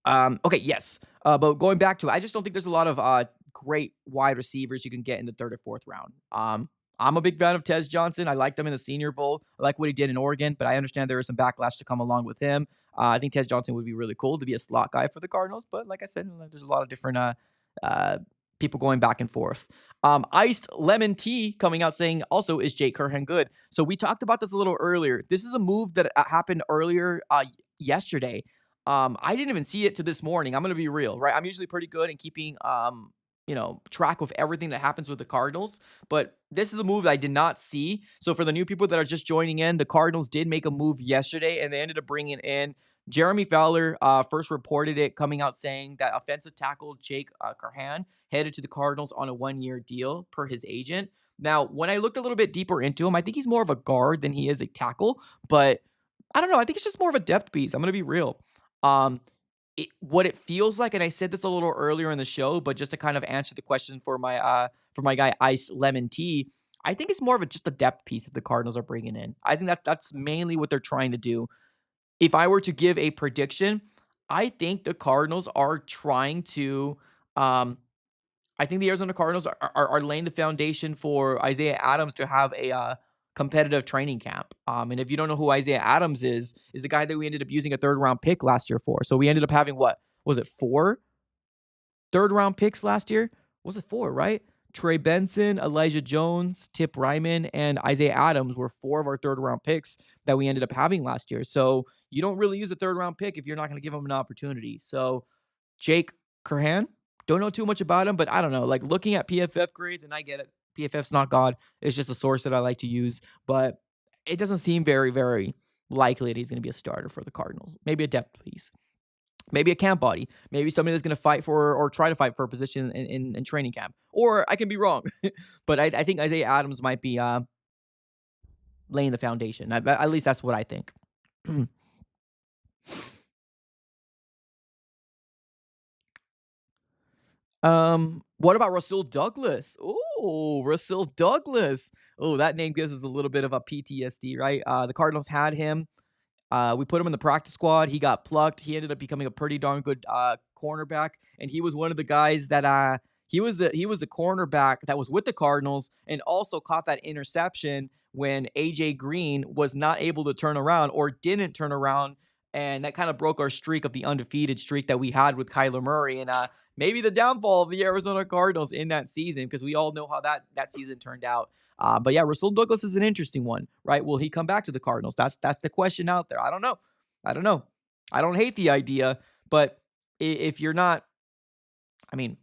Okay, yes. But going back to it, I just don't think there's a lot of great wide receivers you can get in the third or fourth round. I'm a big fan of Tez Johnson. I liked him in the Senior Bowl. I like what he did in Oregon, but I understand there is some backlash to come along with him. I think Tez Johnson would be really cool to be a slot guy for the Cardinals, but like I said, there's a lot of different people going back and forth. Iced Lemon Tea coming out saying also, is Jake Kuran good? So we talked about this a little earlier. This is a move that happened earlier yesterday. I didn't even see it to this morning. I'm going to be real, right? I'm usually pretty good in keeping, track of everything that happens with the Cardinals, but this is a move that I did not see. So for the new people that are just joining in, the Cardinals did make a move yesterday, and they ended up bringing in Jeremy Fowler. First reported it coming out saying that offensive tackle Jake Kuran headed to the Cardinals on a 1-year deal per his agent. Now, when I looked a little bit deeper into him, I think he's more of a guard than he is a tackle, but I don't know. I think it's just more of a depth piece. I'm going to be real. What it feels like, and I said this a little earlier in the show, but just to kind of answer the question for my guy Ice Lemon Tea, I think it's more of just a depth piece that the Cardinals are bringing in. I think that's mainly what they're trying to do. If I were to give a prediction, I think the Cardinals are trying to. I think the Arizona Cardinals are laying the foundation for Isaiah Adams to have a competitive training camp. And if you don't know who Isaiah Adams is the guy that we ended up using a third-round pick last year for. So we ended up having, what was it, 4 third-round picks last year? Was it 4, right? Trey Benson, Elijah Jones, Tip Ryman, and Isaiah Adams were 4 of our third-round picks that we ended up having last year. So you don't really use a third-round pick if you're not going to give them an opportunity. So Jake Kuran, don't know too much about him, but I don't know. Like looking at PFF grades, and I get it. PFF's not God. It's just a source that I like to use, but it doesn't seem very, very likely that he's going to be a starter for the Cardinals. Maybe a depth piece. Maybe a camp body. Maybe somebody that's going to fight for or try to fight for a position in training camp. Or I can be wrong. But I think Isaiah Adams might be laying the foundation. At least that's what I think. What about Rasul Douglas? Oh, Rasul Douglas. Oh, that name gives us a little bit of a PTSD, right? The Cardinals had him. We put him in the practice squad. He got plucked. He ended up becoming a pretty darn good cornerback, and he was one of the guys that he was the cornerback that was with the Cardinals and also caught that interception when AJ Green was not able to turn around or didn't turn around, and that kind of broke our streak of the undefeated streak that we had with Kyler Murray, and maybe the downfall of the Arizona Cardinals in that season, because we all know how that season turned out. But yeah, Rasul Douglas is an interesting one, right? Will he come back to the Cardinals? That's the question out there. I don't know. I don't hate the idea, but if you're not, I mean,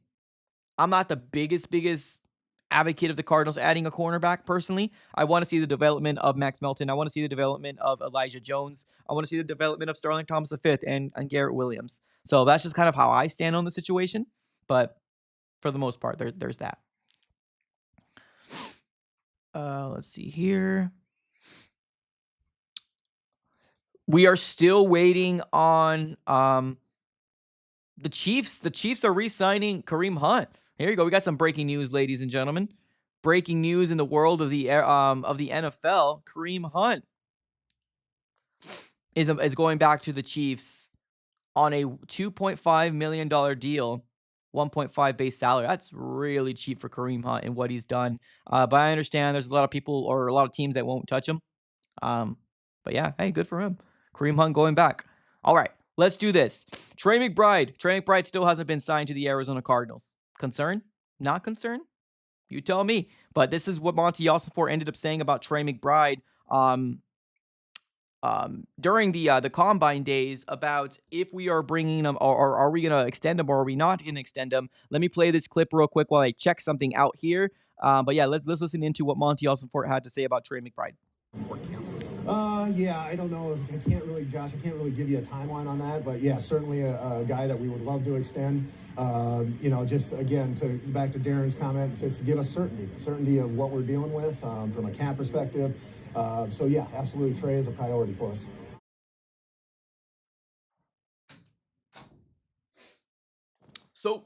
I'm not the biggest advocate of the Cardinals adding a cornerback personally. I want to see the development of Max Melton. I want to see the development of Elijah Jones. I want to see the development of Starling Thomas V and Garrett Williams. So that's just kind of how I stand on the situation. But for the most part, there's that. Let's see here. We are still waiting on the Chiefs. The Chiefs are re-signing Kareem Hunt. Here you go. We got some breaking news, ladies and gentlemen. Breaking news in the world of the NFL. Kareem Hunt is going back to the Chiefs on a $2.5 million deal, 1.5 base salary. That's really cheap for Kareem Hunt and what he's done. But I understand there's a lot of people or a lot of teams that won't touch him. But yeah, hey, good for him. Kareem Hunt going back. All right, let's do this. Trey McBride. Trey McBride still hasn't been signed to the Arizona Cardinals. Concern? Not concerned? You tell me. But this is what Monty Ossenfort ended up saying about Trey McBride during the combine days about if we are bringing him or are we going to extend him or are we not going to extend him. Let me play this clip real quick while I check something out here. But yeah, let's listen into what Monty Ossenfort had to say about Trey McBride. Yeah, I don't know. I can't really give you a timeline on that. But yeah, certainly a guy that we would love to extend. Just again, back to Darren's comment, to give us certainty of what we're dealing with from a cap perspective. So yeah, absolutely, Trey is a priority for us. So,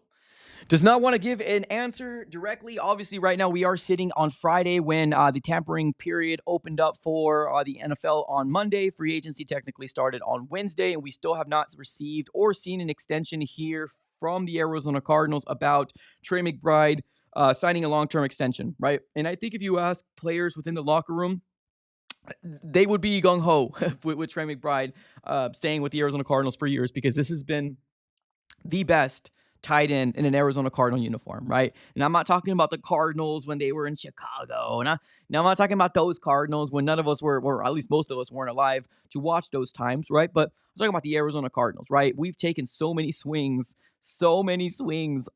does not want to give an answer directly. Obviously, right now we are sitting on Friday when the tampering period opened up for the NFL on Monday. Free agency technically started on Wednesday, and we still have not received or seen an extension here from the Arizona Cardinals about Trey McBride signing a long-term extension, right? And I think if you ask players within the locker room, they would be gung-ho with Trey McBride staying with the Arizona Cardinals for years, because this has been the best tight end in an Arizona Cardinal uniform, right? And I'm not talking about the Cardinals when they were in Chicago. And I'm not talking about those Cardinals when none of us were, at least most of us weren't alive to watch those times, right? But I'm talking about the Arizona Cardinals, right? We've taken so many swings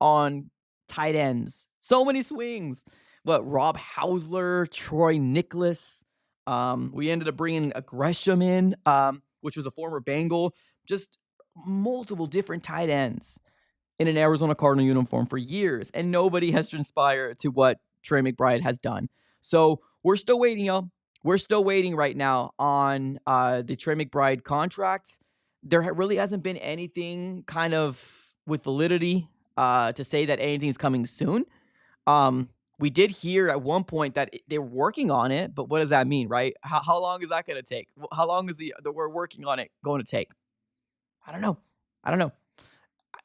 on tight ends. So many swings. But Rob Hausler, Troy Nicholas, we ended up bringing Gresham in, which was a former Bengal. Just multiple different tight ends in an Arizona Cardinal uniform for years, and nobody has transpired to what Trey McBride has done. So we're still waiting, y'all. We're still waiting right now on the Trey McBride contract. There really hasn't been anything kind of with validity to say that anything's coming soon. We did hear at one point that they were working on it, but what does that mean, right? How long is that going to take? How long is the we're working on it going to take? I don't know.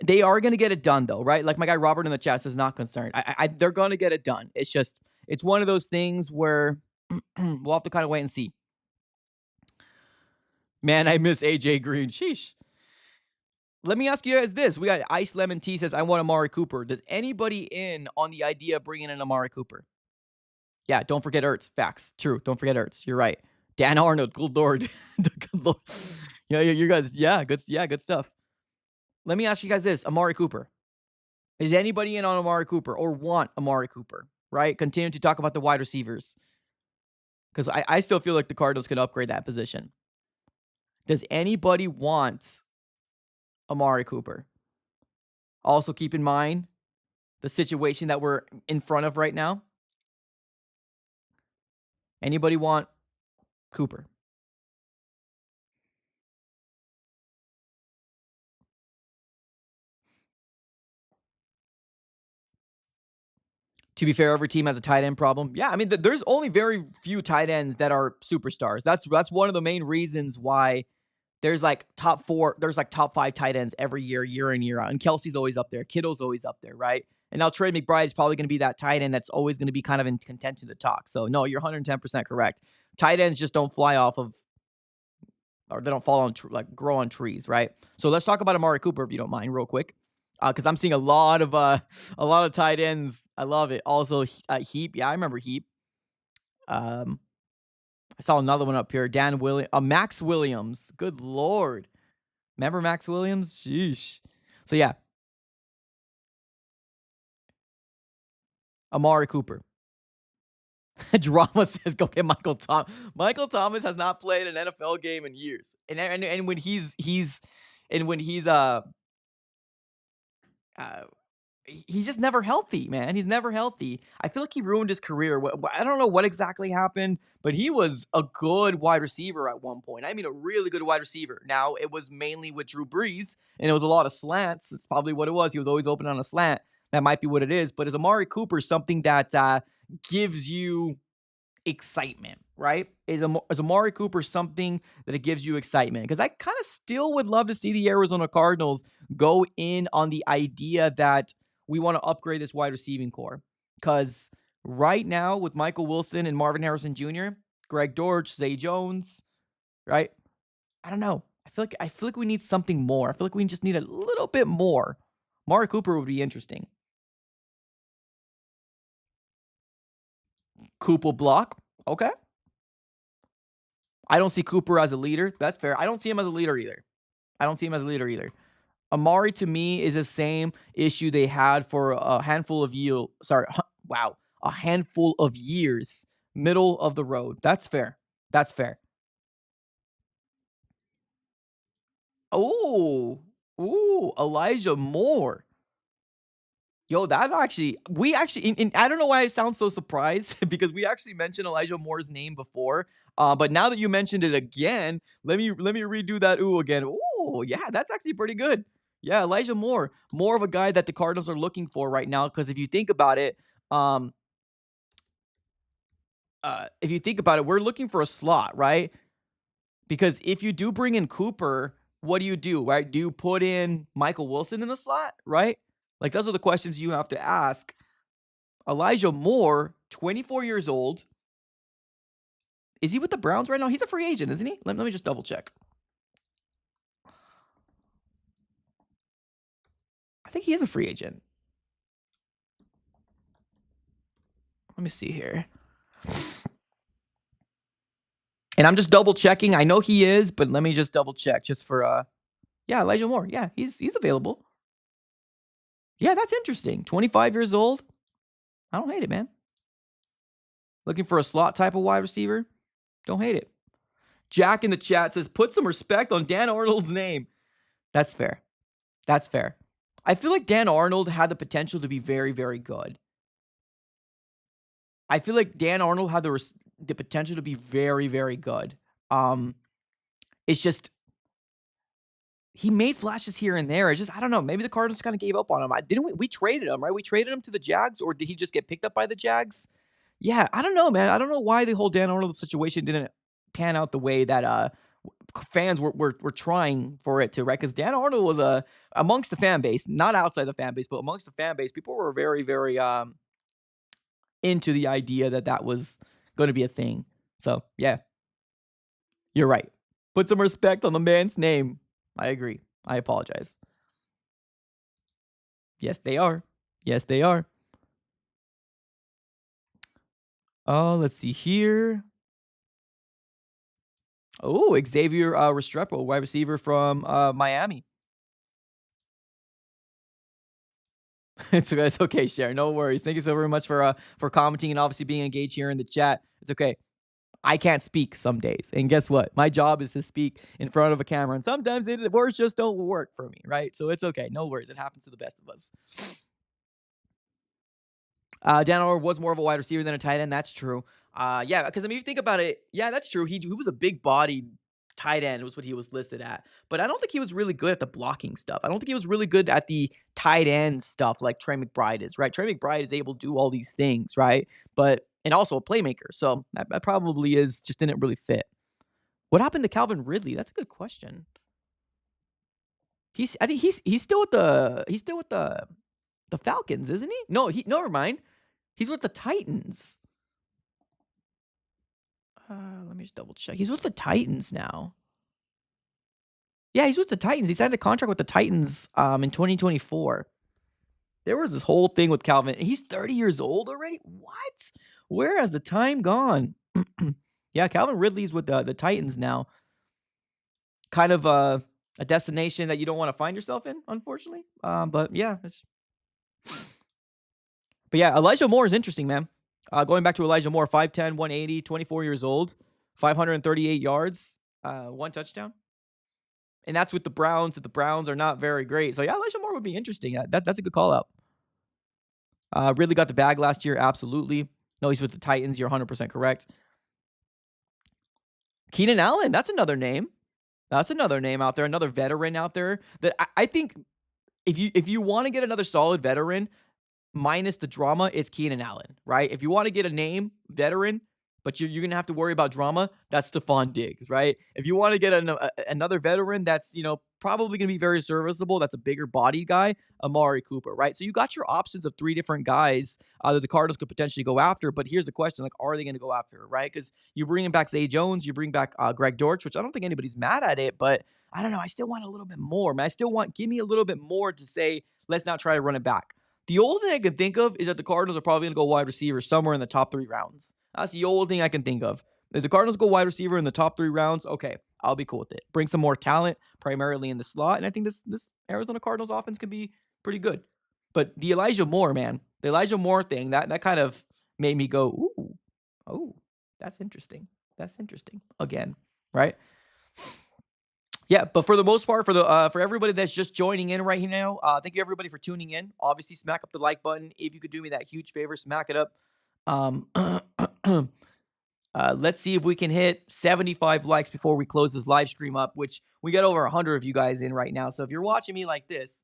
They are going to get it done, though, right? Like my guy Robert in the chat says, not concerned. They're going to get it done. It's one of those things where we'll have to kind of wait and see. Man, I miss AJ Green. Sheesh. Let me ask you guys this. We got Ice Lemon Tea says, I want Amari Cooper. Does anybody in on the idea of bringing in Amari Cooper? Yeah, don't forget Ertz. Facts. True. Don't forget Ertz. You're right. Dan Arnold. Good Lord. Good Lord. Yeah, you guys. Yeah, good stuff. Let me ask you guys this. Amari Cooper. Is anybody in on Amari Cooper or want Amari Cooper, right? Continue to talk about the wide receivers. Because I still feel like the Cardinals could upgrade that position. Does anybody want Amari Cooper? Also keep in mind the situation that we're in front of right now. Anybody want Cooper? To be fair, every team has a tight end problem. Yeah, I mean, there's only very few tight ends that are superstars. That's one of the main reasons why there's like top 4, there's like top 5 tight ends every year in, year out. And Kelsey's always up there. Kittle's always up there, right? And now Trey McBride is probably going to be that tight end that's always going to be kind of in contention to talk. So, no, you're 110% correct. Tight ends just don't fly off of, or they don't fall on, grow on trees, right? So let's talk about Amari Cooper, if you don't mind, real quick. Because I'm seeing a lot of tight ends. I love it. Also, Heap. Yeah, I remember Heap. I saw another one up here. Max Williams. Good Lord. Remember Max Williams? Sheesh. So, yeah. Amari Cooper. Drama says go get Michael Thomas. Michael Thomas has not played an NFL game in years. And when he's he's just never healthy, man. He's never healthy. I feel like he ruined his career. I don't know what exactly happened, but he was a good wide receiver at one point. I mean, a really good wide receiver. Now, it was mainly with Drew Brees, and it was a lot of slants. It's probably what it was. He was always open on a slant. That might be what it is. But is Amari Cooper something that gives you excitement, right? Is Amari Cooper something that it gives you excitement? Because I kind of still would love to see the Arizona Cardinals go in on the idea that we want to upgrade this wide receiving core. Because right now, with Michael Wilson and Marvin Harrison Jr., Greg Dortch, Zay Jones, right? I don't know. I feel like we need something more. I feel like we just need a little bit more. Amari Cooper would be interesting. Cooper block. Okay. I don't see Cooper as a leader. That's fair. I don't see him as a leader either. Amari, to me, is the same issue they had for a handful of years. Middle of the road. That's fair. Oh, Elijah Moore. Yo, that actually, I don't know why I sound so surprised because we actually mentioned Elijah Moore's name before. But now that you mentioned it again, let me redo that again. Ooh, yeah, that's actually pretty good. Yeah, Elijah Moore, more of a guy that the Cardinals are looking for right now. Because if you think about it, we're looking for a slot, right? Because if you do bring in Cooper, what do, right? Do you put in Michael Wilson in the slot, right? Like, those are the questions you have to ask. Elijah Moore, 24 years old. Is he with the Browns right now? He's a free agent, isn't he? Let me just double check. I think he is a free agent. Let me see here. And I'm just double checking. I know he is, but let me just double check just for yeah, Elijah Moore. Yeah, he's available. Yeah, that's interesting. 25 years old. I don't hate it, man. Looking for a slot type of wide receiver. Don't hate it. Jack in the chat says, put some respect on Dan Arnold's name. That's fair. I feel like Dan Arnold had the potential to be very, very good. I feel like Dan Arnold had the potential to be very, very good. It's just, he made flashes here and there. It's just, I don't know. Maybe the Cardinals kind of gave up on him. We traded him, right? We traded him to the Jags, or did he just get picked up by the Jags? Yeah, I don't know, man. I don't know why the whole Dan Arnold situation didn't pan out the way that fans were trying for it to, right? Because Dan Arnold was amongst the fan base, not outside the fan base, but amongst the fan base, people were very, very into the idea that was going to be a thing. So, yeah, you're right. Put some respect on the man's name. I agree. I apologize. Yes, they are. Oh, let's see here. Oh, Xavier Restrepo, wide receiver from Miami. It's okay, Sharon. No worries. Thank you so very much for commenting and obviously being engaged here in the chat. It's okay. I can't speak some days. And guess what? My job is to speak in front of a camera. And sometimes words just don't work for me, right? So it's okay. No worries. It happens to the best of us. Dan Arnold was more of a wide receiver than a tight end. That's true. Yeah, because, I mean, if you think about it, yeah, that's true. He was a big-bodied tight end was what he was listed at. But I don't think he was really good at the blocking stuff. I don't think he was really good at the tight end stuff like Trey McBride is, right? Trey McBride is able to do all these things, right? And also a playmaker. So that probably just didn't really fit. What happened to Calvin Ridley? That's a good question. I think he's still with the Falcons, isn't he? No, never mind. He's with the Titans. Let me just double check. He's with the Titans now. Yeah, he's with the Titans. He signed a contract with the Titans in 2024. There was this whole thing with Calvin. He's 30 years old already? What? Where has the time gone? Yeah, Calvin Ridley's with the Titans now. Kind of a destination that you don't want to find yourself in, unfortunately. But yeah. But yeah, Elijah Moore is interesting, man. Going back to Elijah Moore, 5'10", 180, 24 years old, 538 yards, 1 touchdown. And that's with the Browns. The Browns are not very great. So yeah, Elijah Moore would be interesting. That's a good call out. Really got the bag last year, absolutely. No, he's with the Titans. You're 100% correct. Keenan Allen, that's another name. That's another name out there, another veteran out there that I think if you want to get another solid veteran, minus the drama, it's Keenan Allen, right? If you want to get a name, veteran, but you're going to have to worry about drama, that's Stephon Diggs, right? If you want to get another veteran that's, probably going to be very serviceable, that's a bigger body guy, Amari Cooper, right? So you got your options of 3 different guys that the Cardinals could potentially go after, but here's the question, are they going to go after, right? Because you bring back Zay Jones, you bring back Greg Dortch, which I don't think anybody's mad at it, but I don't know, I still want a little bit more, man. Give me a little bit more to say, let's not try to run it back. The only thing I can think of is that the Cardinals are probably going to go wide receiver somewhere in the top 3 rounds. That's the only thing I can think of. If the Cardinals go wide receiver in the top 3 rounds, okay, I'll be cool with it. Bring some more talent, primarily in the slot, and I think this Arizona Cardinals offense could be pretty good. But the Elijah Moore, man, the Elijah Moore thing, that kind of made me go, ooh, oh, that's interesting. That's interesting. Again, right? Yeah, but for the most part, for everybody that's just joining in right now, thank you everybody for tuning in. Obviously, smack up the like button. If you could do me that huge favor, smack it up. Let's see if we can hit 75 likes before we close this live stream up, which we got over 100 of you guys in right now. So if you're watching me like this,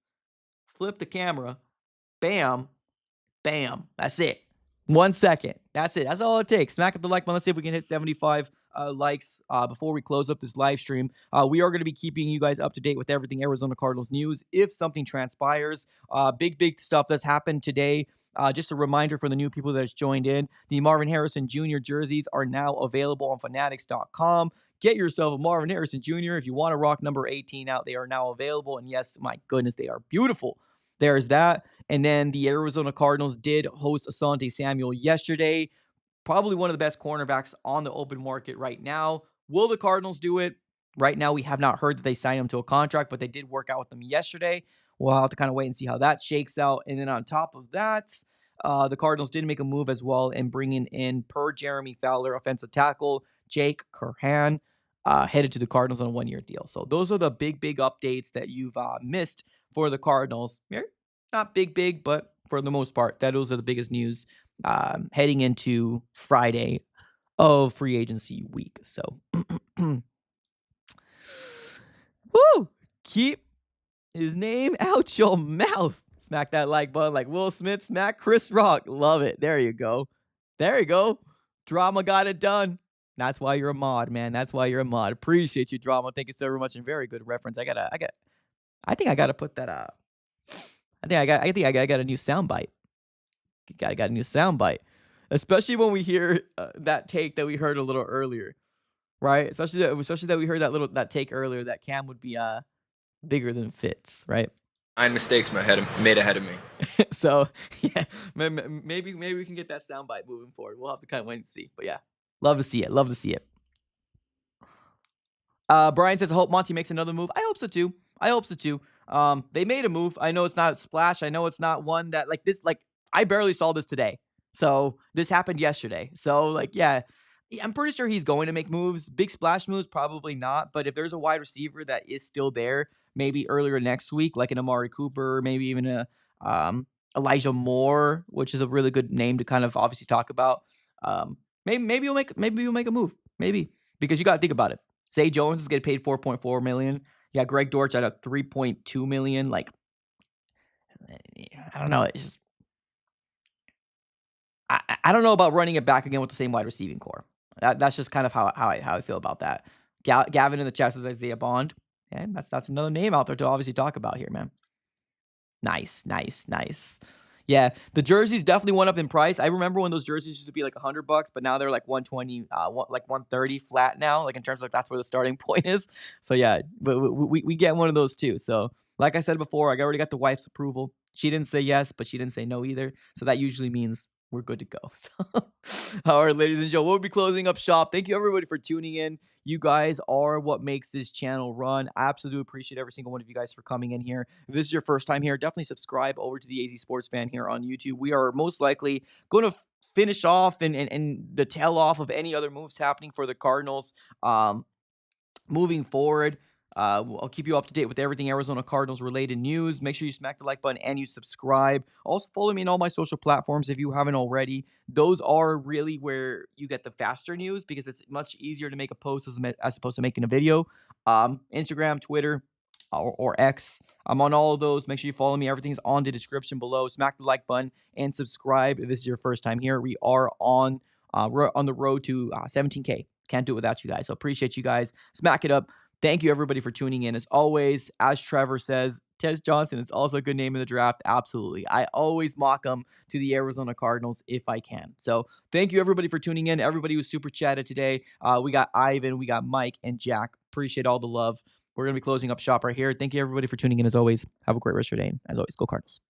flip the camera, bam, bam. That's it. 1 second. That's it. That's all it takes. Smack up the like button. Let's see if we can hit 75 likes before we close up this live stream. We are going to be keeping you guys up to date with everything Arizona Cardinals news if something transpires. Big stuff that's happened today. Just a reminder for the new people that has joined in, the Marvin Harrison Jr. jerseys are now available on Fanatics.com. Get yourself a Marvin Harrison Jr. If you want to rock number 18 out, they are now available. And yes, my goodness, they are beautiful. There's that. And then the Arizona Cardinals did host Asante Samuel yesterday. Probably one of the best cornerbacks on the open market right now. Will the Cardinals do it? Right now, we have not heard that they signed him to a contract, but they did work out with them yesterday. We'll have to kind of wait and see how that shakes out. And then on top of that, the Cardinals did make a move as well in bringing in, per Jeremy Fowler, offensive tackle Jake Kuran, headed to the Cardinals on a 1-year deal. So those are the big updates that you've missed for the Cardinals. Not big, but for the most part, those are the biggest news heading into Friday of free agency week. So, woo! Keep his name out your mouth. Smack that like button like Will Smith, smack Chris Rock. Love it. There you go. Drama got it done. That's why you're a mod, man. That's why you're a mod. Appreciate you, Drama. Thank you so very much. And very good reference. I think I gotta put that up. I think I got a new soundbite. I got a new soundbite, especially when we hear that take that we heard a little earlier, right? Especially that we heard that take earlier that Cam would be bigger than Fitz, right? 9 mistakes made ahead of me. So yeah, maybe we can get that soundbite moving forward. We'll have to kind of wait and see. But yeah, love to see it. Brian says, I hope Monty makes another move. I hope so too. They made a move. I know it's not a splash. I know it's not one that I barely saw this today. So this happened yesterday. So yeah, I'm pretty sure he's going to make moves. Big splash moves, probably not. But if there's a wide receiver that is still there, maybe earlier next week, like an Amari Cooper, maybe even a Elijah Moore, which is a really good name to kind of obviously talk about. Maybe you'll make a move. Maybe, because you got to think about it. Zay Jones is getting paid $4.4 million. You got Greg Dortch at a $3.2 million. I don't know. It's just I don't know about running it back again with the same wide receiving core. That's just kind of how I feel about that. Gavin in the chat says Isaiah Bond. Okay, that's another name out there to obviously talk about here, man. Nice. Yeah, the jerseys definitely went up in price. I remember when those jerseys used to be like $100, but now they're like 120, like 130 flat now. Like in terms of that's where the starting point is. So yeah, but we get one of those too. So like I said before, I already got the wife's approval. She didn't say yes, but she didn't say no either. So that usually means we're good to go. So, all right, ladies and gentlemen, we'll be closing up shop. Thank you everybody for tuning in. You guys are what makes this channel run. I absolutely appreciate every single one of you guys for coming in here. If this is your first time here, definitely subscribe over to the AZ Sports Fan here on YouTube. We are most likely going to finish off and the tail off of any other moves happening for the Cardinals moving forward. I'll keep you up to date with everything Arizona Cardinals related news. Make sure you smack the like button and you subscribe. Also follow me on all my social platforms if you haven't already. Those are really where you get the faster news because it's much easier to make a post as opposed to making a video. Instagram, Twitter, or X. I'm on all of those. Make sure you follow me. Everything's on the description below. Smack the like button and subscribe if this is your first time here. We are on the road to 17K. Can't do it without you guys. So appreciate you guys. Smack it up. Thank you, everybody, for tuning in. As always, as Trevor says, Tez Johnson is also a good name in the draft. Absolutely. I always mock him to the Arizona Cardinals if I can. So thank you, everybody, for tuning in. Everybody was super chatted today. We got Ivan, we got Mike, and Jack. Appreciate all the love. We're going to be closing up shop right here. Thank you, everybody, for tuning in. As always, have a great rest of your day. And as always, go Cardinals.